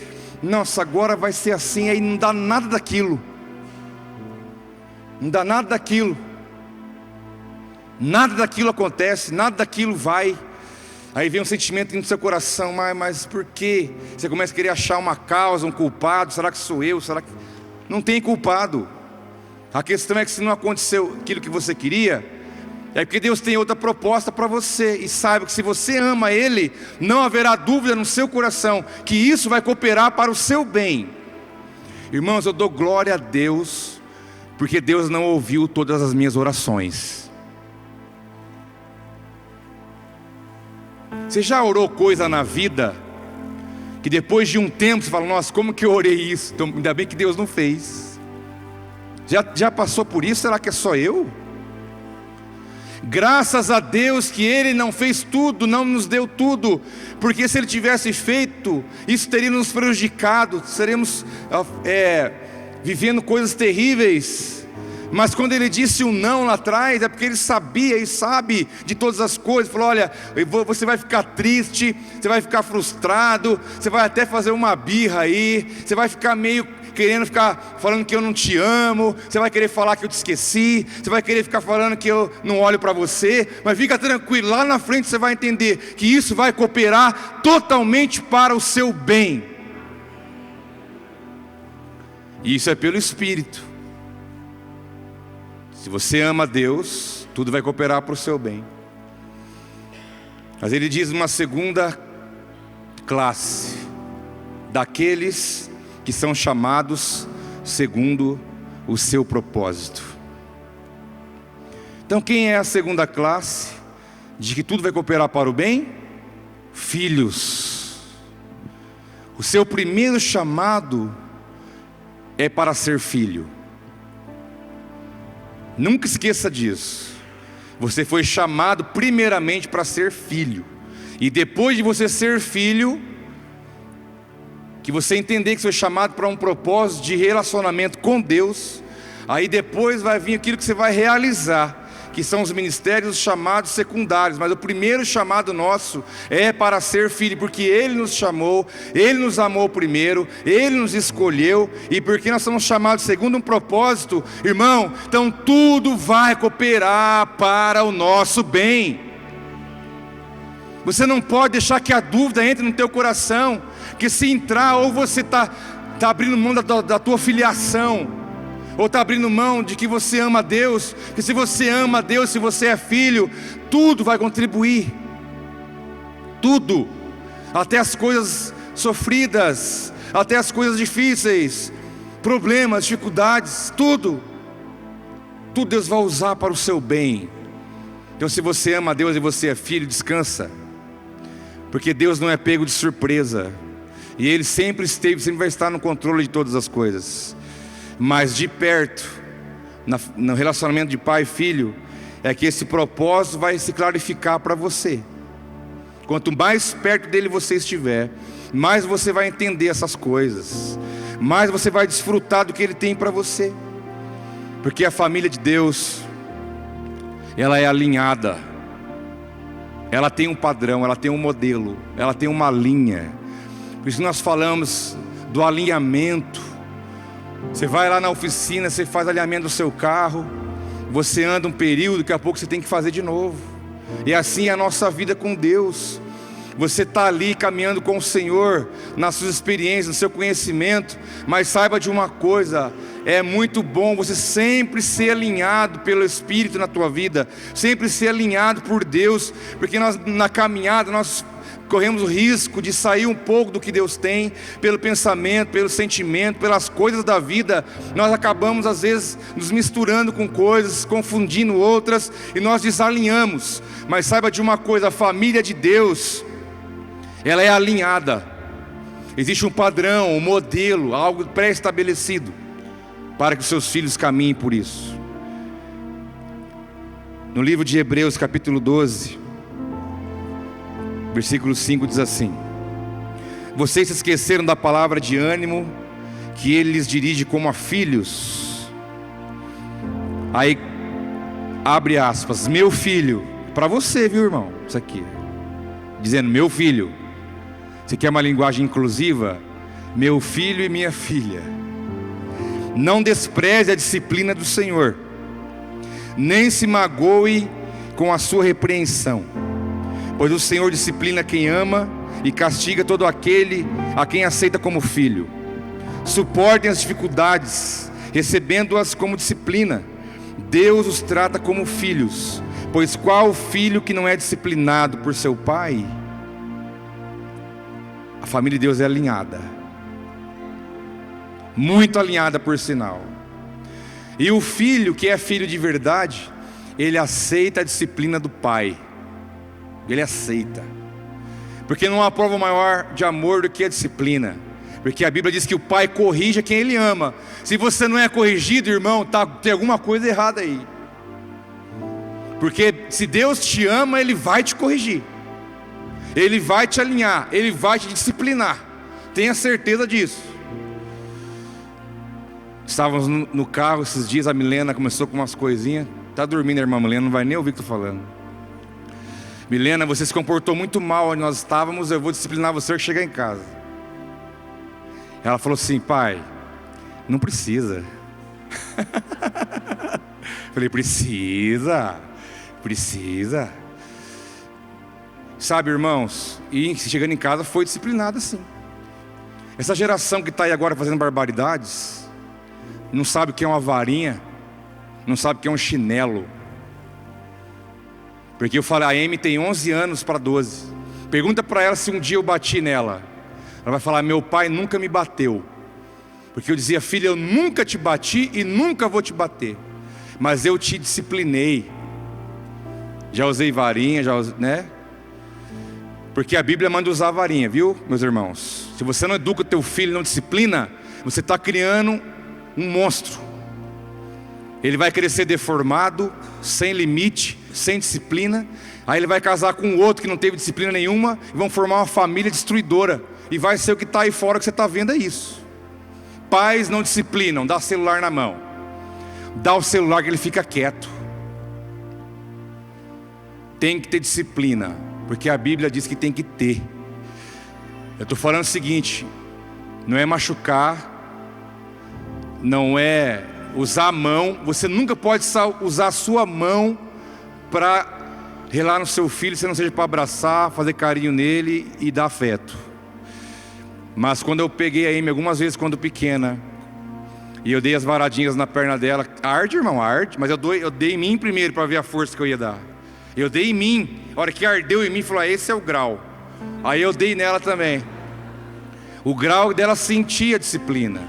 nossa, agora vai ser assim, aí não dá nada daquilo. Não dá nada daquilo. Nada daquilo acontece, nada daquilo vai. Aí vem um sentimento no seu coração: mas por quê? Você começa a querer achar uma causa, um culpado. Será que sou eu? Será que... Não tem culpado. A questão é que se não aconteceu aquilo que você queria, é porque Deus tem outra proposta para você. E saiba que se você ama Ele, não haverá dúvida no seu coração que isso vai cooperar para o seu bem. Irmãos, eu dou glória a Deus, porque Deus não ouviu todas as minhas orações. Você já orou coisa na vida que depois de um tempo você fala: nossa, como que eu orei isso? Então, ainda bem que Deus não fez. Já passou por isso? Será que é só eu? Graças a Deus que Ele não fez tudo, não nos deu tudo, porque se Ele tivesse feito, isso teria nos prejudicado, seremos vivendo coisas terríveis. Mas quando Ele disse um não lá atrás, é porque Ele sabia e sabe de todas as coisas. Falou: olha, você vai ficar triste, você vai ficar frustrado, você vai até fazer uma birra aí, você vai ficar meio querendo ficar falando que eu não te amo, você vai querer falar que eu te esqueci, você vai querer ficar falando que eu não olho para você, mas fica tranquilo, lá na frente você vai entender que isso vai cooperar totalmente para o seu bem. E isso é pelo Espírito. Se você ama Deus, tudo vai cooperar para o seu bem. Mas Ele diz uma segunda classe: daqueles que são chamados segundo o seu propósito. Então quem é a segunda classe de que tudo vai cooperar para o bem? Filhos. O seu primeiro chamado é para ser filho. Nunca esqueça disso. Você foi chamado primeiramente para ser filho. E depois de você ser filho, que você entender que você foi chamado para um propósito de relacionamento com Deus, aí depois vai vir aquilo que você vai realizar, que são os ministérios, os chamados secundários. Mas o primeiro chamado nosso é para ser filho, porque Ele nos chamou, Ele nos amou primeiro, Ele nos escolheu, e porque nós somos chamados segundo um propósito, irmão, então tudo vai cooperar para o nosso bem. Você não pode deixar que a dúvida entre no teu coração, que se entrar, ou você está abrindo mão da tua filiação, ou está abrindo mão de que você ama a Deus. Que se você ama a Deus, se você é filho, tudo vai contribuir. Tudo. Até as coisas sofridas, até as coisas difíceis, problemas, dificuldades, tudo Deus vai usar para o seu bem. Então se você ama a Deus e você é filho, descansa, porque Deus não é pego de surpresa, e Ele sempre esteve, sempre vai estar no controle de todas as coisas. Mas de perto, no relacionamento de pai e filho, é que esse propósito vai se clarificar para você. Quanto mais perto dele você estiver, mais você vai entender essas coisas, mais você vai desfrutar do que Ele tem para você. Porque a família de Deus, ela é alinhada, ela tem um padrão, ela tem um modelo, ela tem uma linha. Por isso nós falamos do alinhamento. Você vai lá na oficina, você faz alinhamento do seu carro, você anda um período, daqui a pouco você tem que fazer de novo. E assim é a nossa vida com Deus. Você está ali caminhando com o Senhor, nas suas experiências, no seu conhecimento, mas saiba de uma coisa: é muito bom você sempre ser alinhado pelo Espírito na tua vida, sempre ser alinhado por Deus, porque na caminhada nós corremos o risco de sair um pouco do que Deus tem, pelo pensamento, pelo sentimento, pelas coisas da vida. Nós acabamos às vezes nos misturando com coisas, confundindo outras, e nós desalinhamos. Mas saiba de uma coisa: a família de Deus, ela é alinhada. Existe um padrão, um modelo, algo pré-estabelecido, para que os seus filhos caminhem por isso. No livro de Hebreus capítulo 12, versículo 5 diz assim: vocês se esqueceram da palavra de ânimo que Ele lhes dirige como a filhos. Aí abre aspas: meu filho, para você, viu, irmão, isso aqui, dizendo meu filho. Você quer uma linguagem inclusiva? Meu filho e minha filha, não despreze a disciplina do Senhor, nem se magoe com a sua repreensão, pois o Senhor disciplina quem ama e castiga todo aquele a quem aceita como filho. Suportem as dificuldades, recebendo-as como disciplina. Deus os trata como filhos, pois qual filho que não é disciplinado por seu pai? A família de Deus é alinhada, muito alinhada, por sinal. E o filho que é filho de verdade, ele aceita a disciplina do pai. Ele aceita. Porque não há prova maior de amor do que a disciplina. Porque a Bíblia diz que o pai corrige quem ele ama. Se você não é corrigido, irmão, tem alguma coisa errada aí. Porque se Deus te ama, Ele vai te corrigir, Ele vai te alinhar, Ele vai te disciplinar. Tenha certeza disso. Estávamos no carro esses dias, a Milena começou com umas coisinhas. Está dormindo a irmã Milena, não vai nem ouvir o que estou falando. Milena, você se comportou muito mal onde nós estávamos, eu vou disciplinar você que chegar em casa. Ela falou assim: pai, não precisa. Falei: precisa. Sabe, irmãos, e chegando em casa foi disciplinado assim. Essa geração que está aí agora fazendo barbaridades, não sabe o que é uma varinha, não sabe o que é um chinelo. Porque eu falei, a Amy tem 11 anos para 12. Pergunta para ela se um dia eu bati nela. Ela vai falar: meu pai nunca me bateu. Porque eu dizia: filha, eu nunca te bati e nunca vou te bater, mas eu te disciplinei. Já usei varinha, né? Porque a Bíblia manda usar varinha, viu, meus irmãos? Se você não educa o teu filho, não disciplina, você está criando um monstro. Ele vai crescer deformado, sem limite, sem disciplina. Aí ele vai casar com outro que não teve disciplina nenhuma, e vão formar uma família destruidora. E vai ser o que está aí fora que você está vendo, é isso. Pais não disciplinam, dá celular na mão. Dá o celular que ele fica quieto. Tem que ter disciplina, porque a Bíblia diz que tem que ter. Eu estou falando o seguinte: não é machucar, não é usar a mão. Você nunca pode usar a sua mão para relar no seu filho, se não seja para abraçar, fazer carinho nele e dar afeto. Mas quando eu peguei a Amy algumas vezes quando pequena, e eu dei as varadinhas na perna dela, arde, irmão, arde, mas eu dei em mim primeiro para ver a força que eu ia dar. Eu dei em mim, a hora que ardeu em mim, falou: esse é o grau. Aí eu dei nela também. O grau dela sentia a disciplina.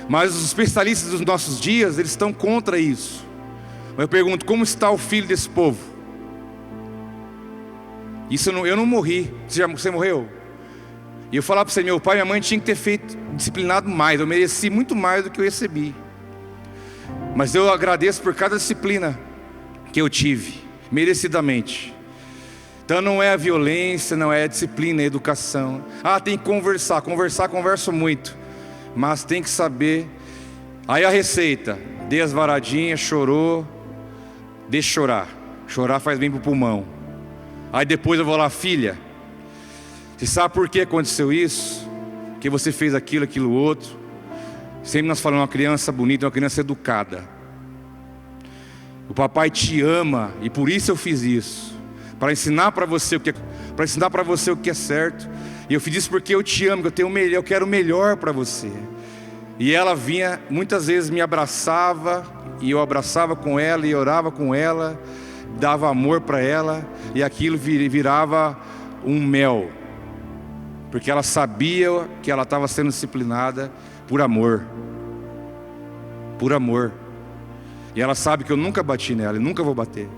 Mas os especialistas dos nossos dias, eles estão contra isso. Eu pergunto: como está o filho desse povo? Eu não morri. Você morreu? E eu falava para você: meu pai e minha mãe tinham que ter disciplinado mais. Eu mereci muito mais do que eu recebi. Mas eu agradeço por cada disciplina que eu tive, merecidamente. Então não é a violência, não é a disciplina, é a educação. Tem que conversar, converso muito, mas tem que saber. Aí a receita: dê as varadinhas, chorou, deixa chorar. Chorar faz bem para o pulmão. Aí depois eu vou lá: filha, você sabe por que aconteceu isso? Que você fez aquilo outro. Sempre nós falamos: uma criança bonita, uma criança educada. O papai te ama e por isso eu fiz isso, para ensinar para você o que é certo. E eu fiz isso porque eu te amo, que eu quero o melhor para você. E ela vinha, muitas vezes me abraçava, e eu abraçava com ela e orava com ela, dava amor para ela, e aquilo virava um mel, porque ela sabia que ela estava sendo disciplinada por amor. Por amor. E ela sabe que eu nunca bati nela e nunca vou bater.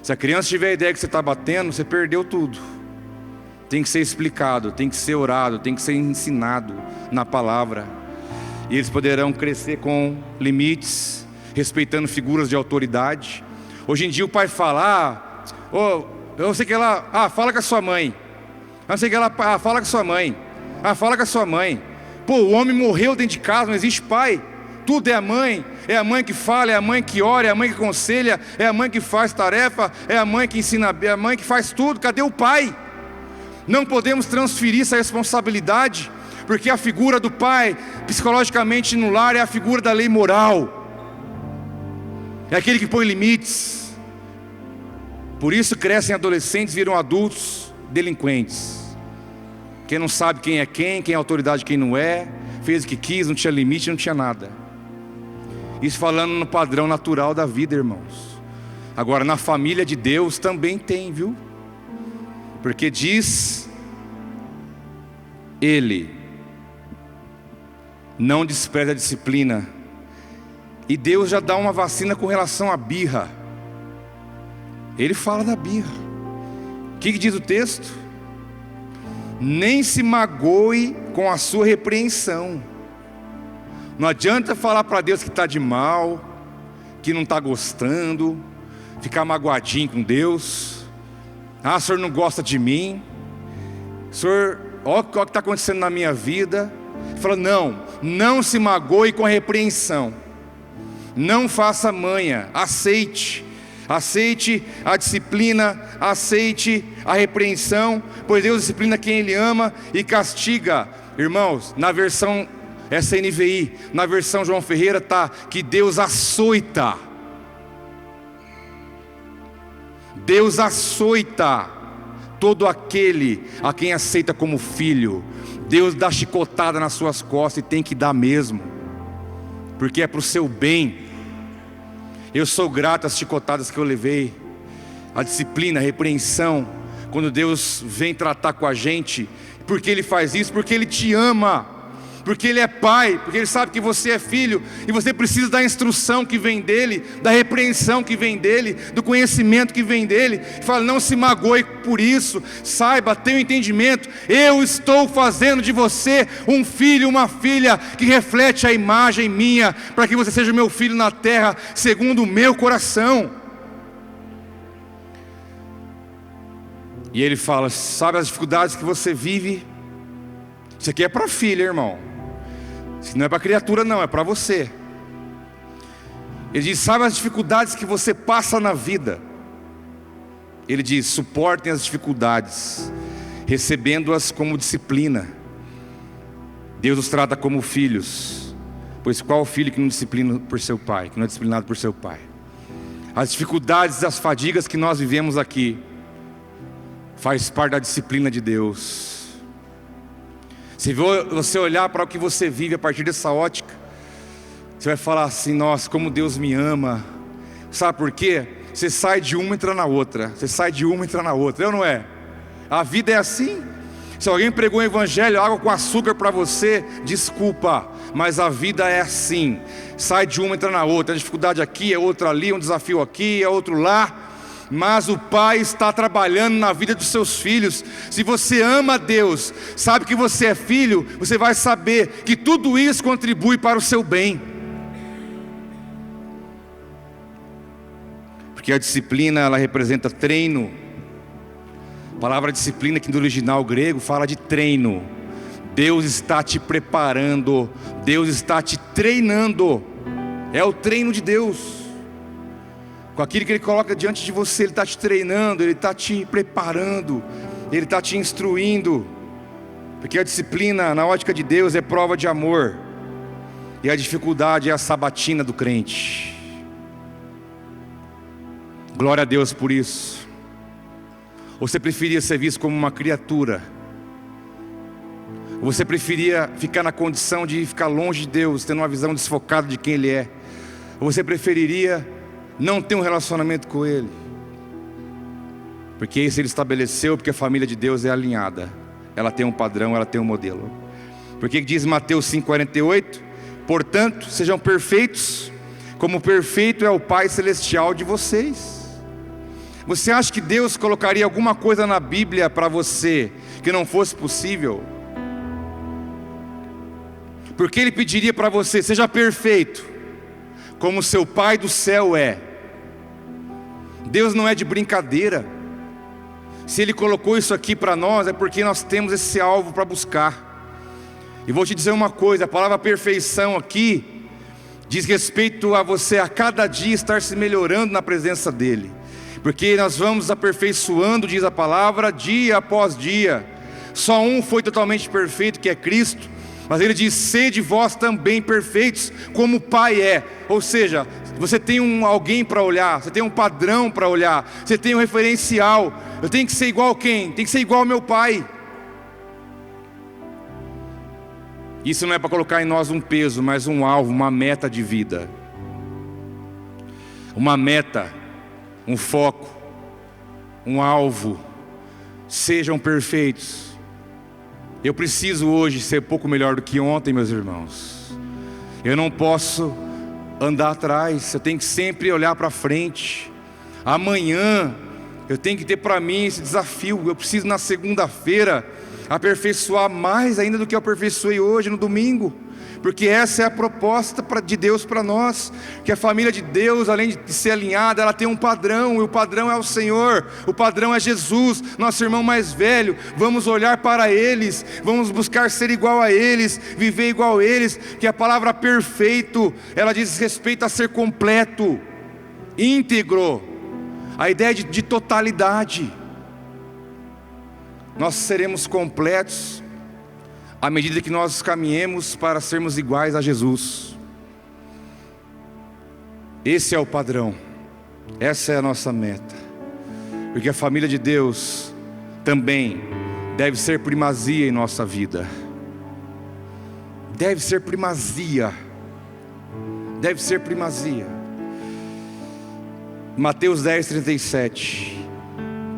Se a criança tiver a ideia que você está batendo, você perdeu tudo. Tem que ser explicado, tem que ser orado, tem que ser ensinado na palavra. E eles poderão crescer com limites, respeitando figuras de autoridade. Hoje em dia o pai fala: eu sei que ela, fala com a sua mãe. Eu sei que ela, fala com a sua mãe. Fala com a sua mãe. Pô, o homem morreu dentro de casa, não existe pai. Tudo é a mãe que fala, é a mãe que ora, é a mãe que aconselha, é a mãe que faz tarefa, é a mãe que ensina, é a mãe que faz tudo. Cadê o pai? Não podemos transferir essa responsabilidade, porque a figura do pai, psicologicamente no lar, é a figura da lei moral, é aquele que põe limites. Por isso crescem adolescentes, viram adultos delinquentes. Quem não sabe quem é autoridade, quem não é, fez o que quis, não tinha limite, não tinha nada. Isso falando no padrão natural da vida, irmãos. Agora na família de Deus também tem, viu? Porque diz: Ele não despreza a disciplina. E Deus já dá uma vacina com relação à birra. Ele fala da birra. O que diz o texto? nem se magoe com a sua repreensão. Não adianta falar para Deus que está de mal, que não está gostando, ficar magoadinho com Deus. Ah, o Senhor não gosta de mim. Senhor, olha o que está acontecendo na minha vida. Fala, não se magoe com a repreensão. Não faça manha, aceite a disciplina, aceite a repreensão, pois Deus disciplina quem Ele ama e castiga. Irmãos, na versão, essa NVI, na versão João Ferreira está que Deus açoita. Deus açoita todo aquele a quem aceita como filho. Deus dá chicotada nas suas costas e tem que dar mesmo, porque é para o seu bem. Eu sou grato às chicotadas que eu levei, a disciplina, a repreensão, quando Deus vem tratar com a gente. Porque Ele faz isso? Porque Ele te ama, porque Ele é pai, porque Ele sabe que você é filho, e você precisa da instrução que vem dEle, da repreensão que vem dEle, do conhecimento que vem dEle. Fala, não se magoe por isso, saiba, tenha um entendimento, eu estou fazendo de você um filho, uma filha, que reflete a imagem minha, para que você seja meu filho na terra, segundo o meu coração. E Ele fala, sabe as dificuldades que você vive? Isso aqui é para filha, irmão. Isso não é para criatura não, é para você. Ele diz, sabe as dificuldades que você passa na vida? Ele diz, suportem as dificuldades, recebendo-as como disciplina. Deus os trata como filhos, pois qual filho que não disciplina por seu pai, que não é disciplinado por seu pai? As dificuldades, as fadigas que nós vivemos aqui, faz parte da disciplina de Deus. Se você olhar para o que você vive a partir dessa ótica, você vai falar assim, nossa, como Deus me ama. Sabe por quê? Você sai de uma e entra na outra. Você sai de uma e entra na outra, ou não é? A vida é assim. Se alguém pregou um evangelho, água com açúcar para você, desculpa, mas a vida é assim. Sai de uma e entra na outra. A dificuldade aqui, é outra ali, um desafio aqui, é outro lá. Mas o Pai está trabalhando na vida dos seus filhos. Se você ama a Deus, sabe que você é filho, você vai saber que tudo isso contribui para o seu bem. Porque a disciplina, ela representa treino. A palavra disciplina, que no original grego fala de treino. Deus está te preparando, Deus está te treinando. É o treino de Deus. Com aquilo que Ele coloca diante de você, Ele está te treinando, Ele está te preparando, Ele está te instruindo. Porque a disciplina, na ótica de Deus, é prova de amor, e a dificuldade é a sabatina do crente. Glória a Deus por isso. Ou você preferia ser visto como uma criatura? Ou você preferia ficar na condição de ficar longe de Deus, tendo uma visão desfocada de quem Ele é? Ou você preferiria não ter um relacionamento com Ele? Porque isso Ele estabeleceu, porque a família de Deus é alinhada. Ela tem um padrão, ela tem um modelo. Porque diz Mateus 5,48: portanto, sejam perfeitos, como perfeito é o Pai Celestial de vocês. Você acha que Deus colocaria alguma coisa na Bíblia para você que não fosse possível? Porque Ele pediria para você, seja perfeito, como seu Pai do céu é. Deus não é de brincadeira. Se Ele colocou isso aqui para nós, é porque nós temos esse alvo para buscar. E vou te dizer uma coisa, a palavra perfeição aqui diz respeito a você a cada dia estar se melhorando na presença dEle. Porque nós vamos aperfeiçoando, diz a palavra, dia após dia. Só um foi totalmente perfeito, que é Cristo. Mas Ele diz, sede vós também perfeitos, como o Pai é. Ou seja, você tem alguém para olhar, você tem um padrão para olhar, você tem um referencial. Eu tenho que ser igual a quem? Tem que ser igual ao meu Pai. Isso não é para colocar em nós um peso, mas um alvo, uma meta de vida. Uma meta, um foco, um alvo. Sejam perfeitos. Eu preciso hoje ser pouco melhor do que ontem, meus irmãos. Eu não posso andar atrás, eu tenho que sempre olhar para frente. Amanhã eu tenho que ter para mim esse desafio. Eu preciso na segunda-feira aperfeiçoar mais ainda do que eu aperfeiçoei hoje no domingo. Porque essa é a proposta de Deus para nós, que a família de Deus, além de ser alinhada, ela tem um padrão, e o padrão é o Senhor, o padrão é Jesus, nosso irmão mais velho. Vamos olhar para eles, vamos buscar ser igual a eles, viver igual a eles, que a palavra perfeito, ela diz respeito a ser completo, íntegro, a ideia de totalidade. Nós seremos completos à medida que nós caminhemos para sermos iguais a Jesus. Esse é o padrão, essa é a nossa meta, porque a família de Deus também deve ser primazia em nossa vida. Deve ser primazia. Deve ser primazia. Mateus 10:37.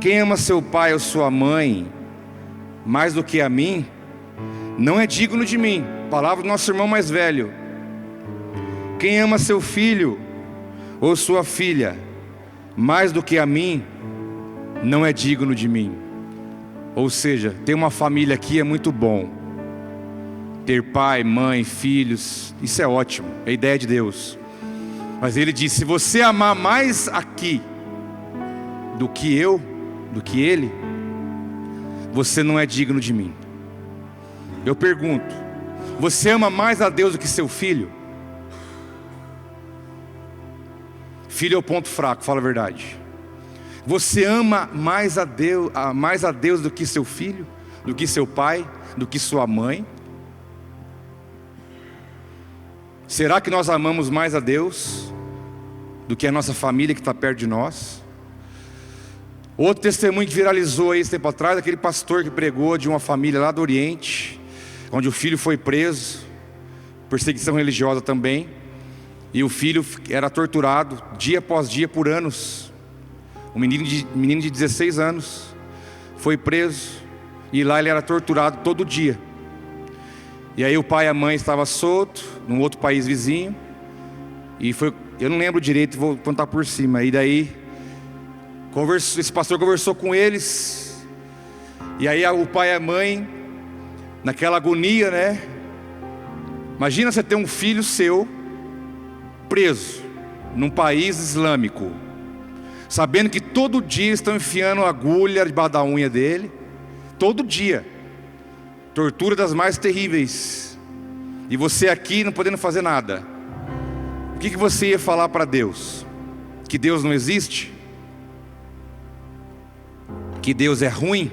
Quem ama seu pai ou sua mãe mais do que a mim, não é digno de mim. Palavra do nosso irmão mais velho. Quem ama seu filho ou sua filha mais do que a mim, não é digno de mim. Ou seja, ter uma família aqui é muito bom. Ter pai, mãe, filhos, isso é ótimo, é a ideia de Deus. Mas ele diz: se você amar mais aqui do que eu, do que ele, você não é digno de mim. Eu pergunto: você ama mais a Deus do que seu filho? Filho é o ponto fraco, fala a verdade. Você ama mais a Deus do que seu filho, do que seu pai, do que sua mãe? Será que nós amamos mais a Deus do que a nossa família que está perto de nós? Outro testemunho que viralizou aí esse tempo atrás, aquele pastor que pregou de uma família lá do Oriente, onde o filho foi preso, perseguição religiosa também, e o filho era torturado dia após dia por anos. Um menino de 16 anos foi preso, e lá ele era torturado todo dia. E aí o pai e a mãe estavam soltos num outro país vizinho, e foi, eu não lembro direito, vou contar por cima. E daí esse pastor conversou com eles, e aí o pai e a mãe, naquela agonia, né? Imagina você ter um filho seu preso num país islâmico, sabendo que todo dia estão enfiando agulha debaixo da unha dele, todo dia, tortura das mais terríveis, e você aqui não podendo fazer nada. O que você ia falar para Deus? Que Deus não existe? Que Deus é ruim?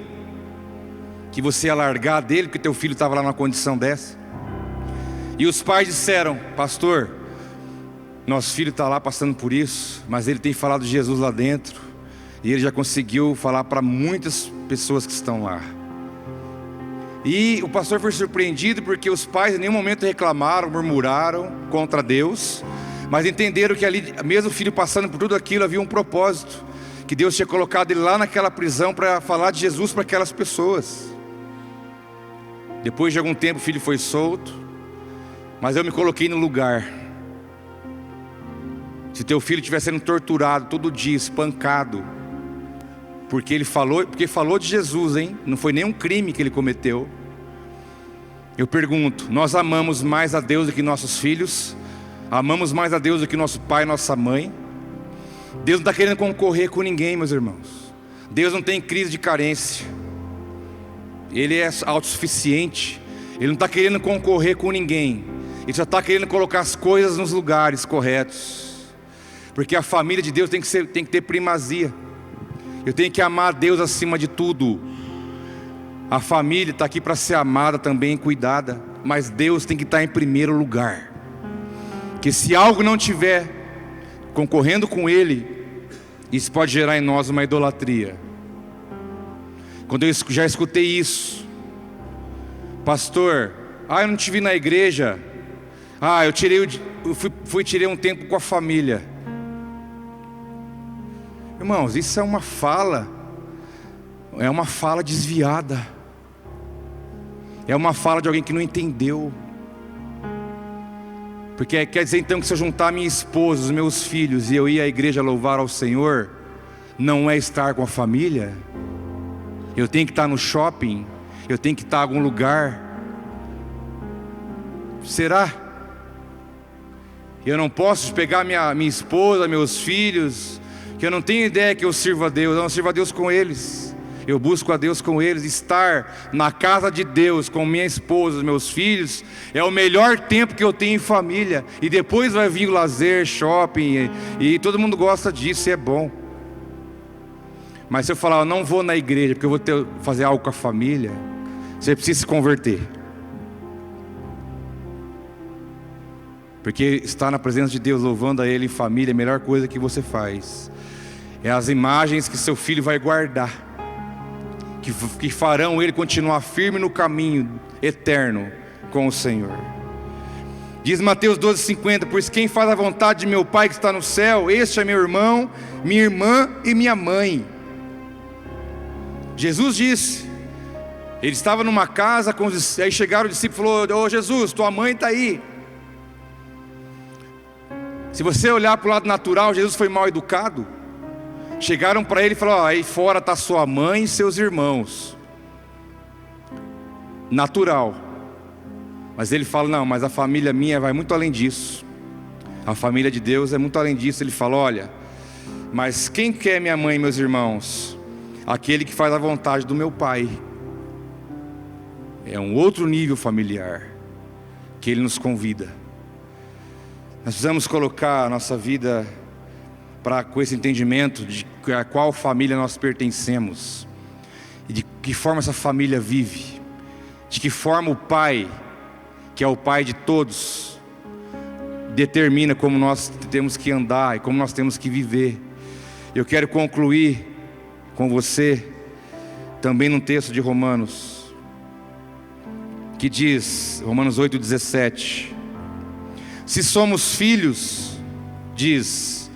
Que você ia largar dele porque teu filho estava lá numa condição dessa? E os pais disseram: pastor, nosso filho está lá passando por isso, mas ele tem falado de Jesus lá dentro, e ele já conseguiu falar para muitas pessoas que estão lá. E o pastor foi surpreendido porque os pais em nenhum momento reclamaram, murmuraram contra Deus, mas entenderam que ali, mesmo o filho passando por tudo aquilo, havia um propósito, que Deus tinha colocado ele lá naquela prisão para falar de Jesus para aquelas pessoas. Depois de algum tempo o filho foi solto, mas eu me coloquei no lugar. Se teu filho estiver sendo torturado todo dia, espancado, porque falou de Jesus, hein? Não foi nenhum crime que ele cometeu. Eu pergunto: nós amamos mais a Deus do que nossos filhos? Amamos mais a Deus do que nosso pai e nossa mãe? Deus não está querendo concorrer com ninguém, meus irmãos. Deus não tem crise de carência. Ele é autossuficiente. Ele não está querendo concorrer com ninguém. Ele só está querendo colocar as coisas nos lugares corretos. Porque a família de Deus tem que ter primazia. Eu tenho que amar a Deus acima de tudo. A família está aqui para ser amada também, cuidada, mas Deus tem que estar em primeiro lugar. Que se algo não tiver concorrendo com Ele, isso pode gerar em nós uma idolatria. Quando eu já escutei isso: pastor, eu não te vi na igreja. Eu tirei um tempo com a família. Irmãos, isso é uma fala desviada. É uma fala de alguém que não entendeu. Porque quer dizer então que se eu juntar minha esposa, os meus filhos, e eu ir à igreja louvar ao Senhor, não é estar com a família? Eu tenho que estar no shopping, eu tenho que estar em algum lugar. Será? Eu não posso pegar minha esposa, meus filhos, que eu não tenho ideia que eu sirvo a Deus. Eu não sirvo a Deus com eles, eu busco a Deus com eles. Estar na casa de Deus com minha esposa, meus filhos, é o melhor tempo que eu tenho em família. E depois vai vir o lazer, shopping, e todo mundo gosta disso e é bom. Mas se eu falar, eu não vou na igreja porque eu vou fazer algo com a família, você precisa se converter. Porque estar na presença de Deus, louvando a Ele em família, é a melhor coisa que você faz. É as imagens que seu filho vai guardar, que farão ele continuar firme no caminho eterno com o Senhor. Diz Mateus 12,50: pois quem faz a vontade de meu Pai que está no céu, este é meu irmão, minha irmã e minha mãe. Jesus disse, ele estava numa casa, aí chegaram os discípulos e falou: ô Jesus, tua mãe está aí. Se você olhar para o lado natural, Jesus foi mal educado. Chegaram para ele e falaram: aí fora está sua mãe e seus irmãos. Natural. Mas ele fala: não, mas a família minha vai muito além disso. A família de Deus é muito além disso. Ele fala: olha, mas quem quer minha mãe e meus irmãos? Aquele que faz a vontade do meu Pai. É um outro nível familiar que Ele nos convida. Nós precisamos colocar a nossa vida com esse entendimento de a qual família nós pertencemos, e de que forma essa família vive, de que forma o Pai, que é o Pai de todos, determina como nós temos que andar e como nós temos que viver. Eu quero concluir com você também num texto de Romanos, que diz, Romanos 8,17: se somos filhos, diz,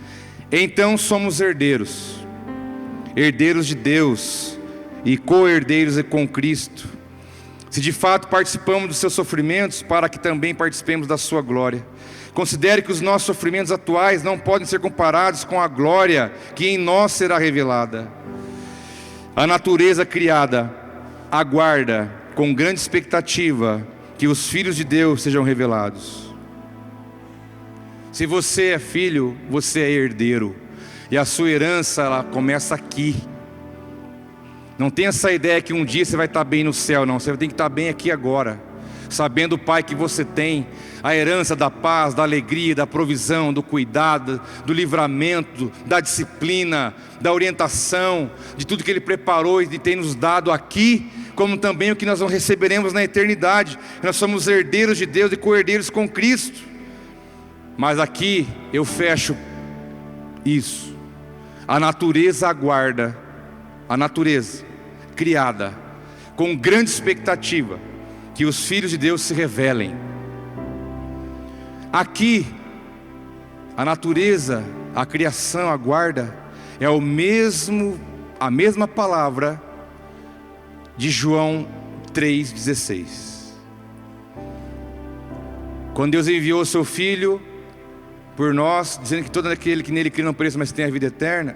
então somos herdeiros, herdeiros de Deus e co-herdeiros com Cristo, se de fato participamos dos seus sofrimentos, para que também participemos da sua glória. Considere que os nossos sofrimentos atuais não podem ser comparados com a glória que em nós será revelada. A natureza criada aguarda com grande expectativa que os filhos de Deus sejam revelados. Se você é filho, você é herdeiro, e a sua herança, ela começa aqui. Não tem essa ideia que um dia você vai estar bem no céu, não. Você tem que estar bem aqui agora, sabendo o Pai que você tem, a herança da paz, da alegria, da provisão, do cuidado, do livramento, da disciplina, da orientação, de tudo que Ele preparou e tem nos dado aqui, como também o que nós receberemos na eternidade. Nós somos herdeiros de Deus e co-herdeiros com Cristo. Mas aqui eu fecho isso. A natureza aguarda, a natureza criada com grande expectativa que os filhos de Deus se revelem. Aqui a natureza, a criação aguarda, é a mesma palavra de João 3,16. Quando Deus enviou o seu Filho por nós, dizendo que todo aquele que nele crê não pereça, mas tem a vida eterna.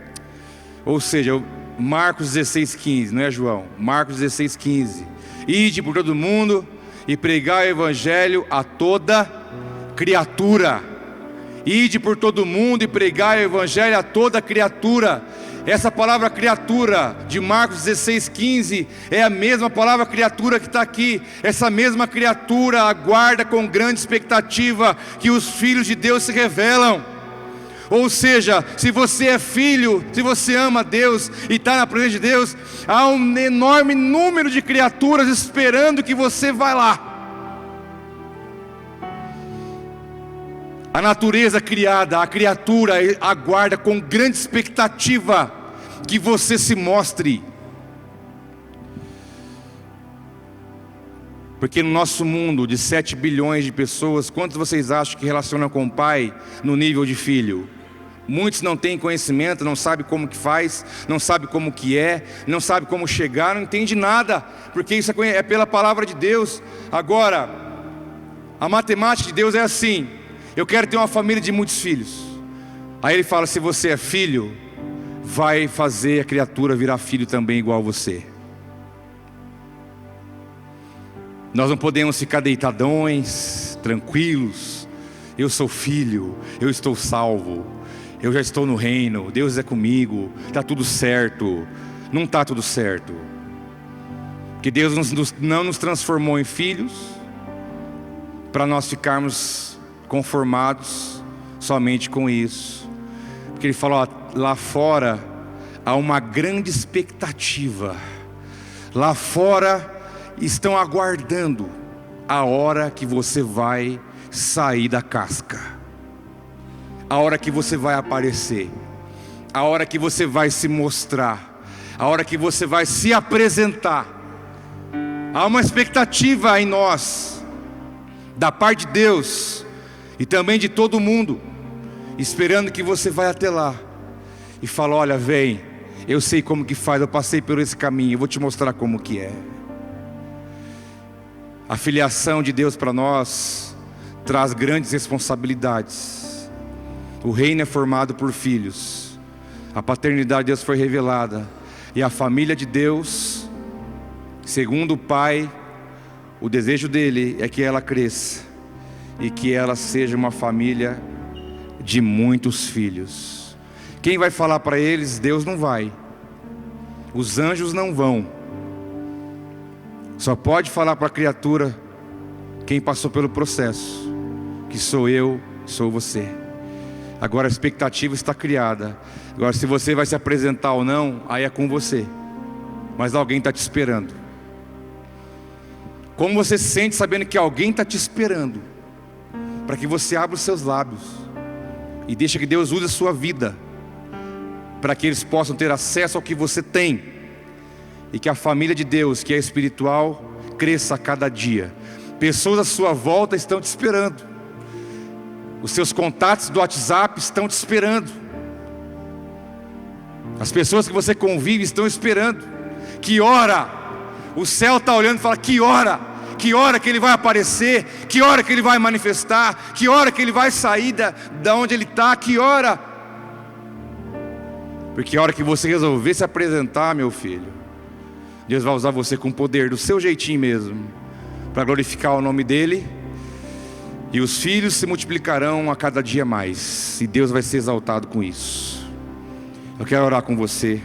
Ou seja, Marcos 16,15, não é João? Marcos 16,15: ide por todo mundo e pregai o evangelho a toda criatura. Ide por todo mundo e pregai o evangelho a toda criatura. Essa palavra criatura de Marcos 16,15 é a mesma palavra criatura que está aqui. Essa mesma criatura aguarda com grande expectativa que os filhos de Deus se revelam. Ou seja, se você é filho, se você ama Deus e está na presença de Deus, há um enorme número de criaturas esperando que você vá lá. A natureza criada, a criatura aguarda com grande expectativa que você se mostre. Porque no nosso mundo de 7 bilhões de pessoas, quantos vocês acham que relacionam com o Pai no nível de filho? Muitos não têm conhecimento, não sabem como que faz, não sabem como que é, não sabem como chegar, não entende nada, porque isso é pela palavra de Deus. Agora, a matemática de Deus é assim: eu quero ter uma família de muitos filhos. Aí Ele fala: se você é filho, vai fazer a criatura virar filho também igual a você. Nós não podemos ficar deitadões, tranquilos. Eu sou filho, eu estou salvo, eu já estou no reino, Deus é comigo, está tudo certo. Não está tudo certo. Que Deus não nos transformou em filhos para nós ficarmos conformados somente com isso. Porque Ele falou, lá fora há uma grande expectativa. Lá fora estão aguardando a hora que você vai sair da casca, a hora que você vai aparecer, a hora que você vai se mostrar, a hora que você vai se apresentar. Há uma expectativa em nós, da parte de Deus e também de todo mundo, esperando que você vá até lá e fale, olha, vem, eu sei como que faz, eu passei por esse caminho, eu vou te mostrar como que é. A filiação de Deus para nós traz grandes responsabilidades. O reino é formado por filhos, a paternidade de Deus foi revelada, e a família de Deus, segundo o Pai, o desejo dele é que ela cresça e que ela seja uma família de muitos filhos. Quem vai falar para eles? Deus não vai, os anjos não vão. Só pode falar para a criatura quem passou pelo processo, que sou eu, sou você. Agora a expectativa está criada. Agora se você vai se apresentar ou não, aí é com você, mas alguém está te esperando. Como você se sente sabendo que alguém está te esperando, para que você abra os seus lábios e deixe que Deus use a sua vida, para que eles possam ter acesso ao que você tem, e que a família de Deus, que é espiritual, cresça a cada dia. Pessoas à sua volta estão te esperando, os seus contatos do WhatsApp estão te esperando, as pessoas que você convive estão esperando. Que hora? O céu está olhando e fala, que hora que Ele vai aparecer, que hora que Ele vai manifestar, que hora que Ele vai sair da onde Ele está, que hora? Porque a hora que você resolver se apresentar, meu filho, Deus vai usar você com poder, do seu jeitinho mesmo, para glorificar o nome dEle, e os filhos se multiplicarão a cada dia mais, e Deus vai ser exaltado com isso. Eu quero orar com você.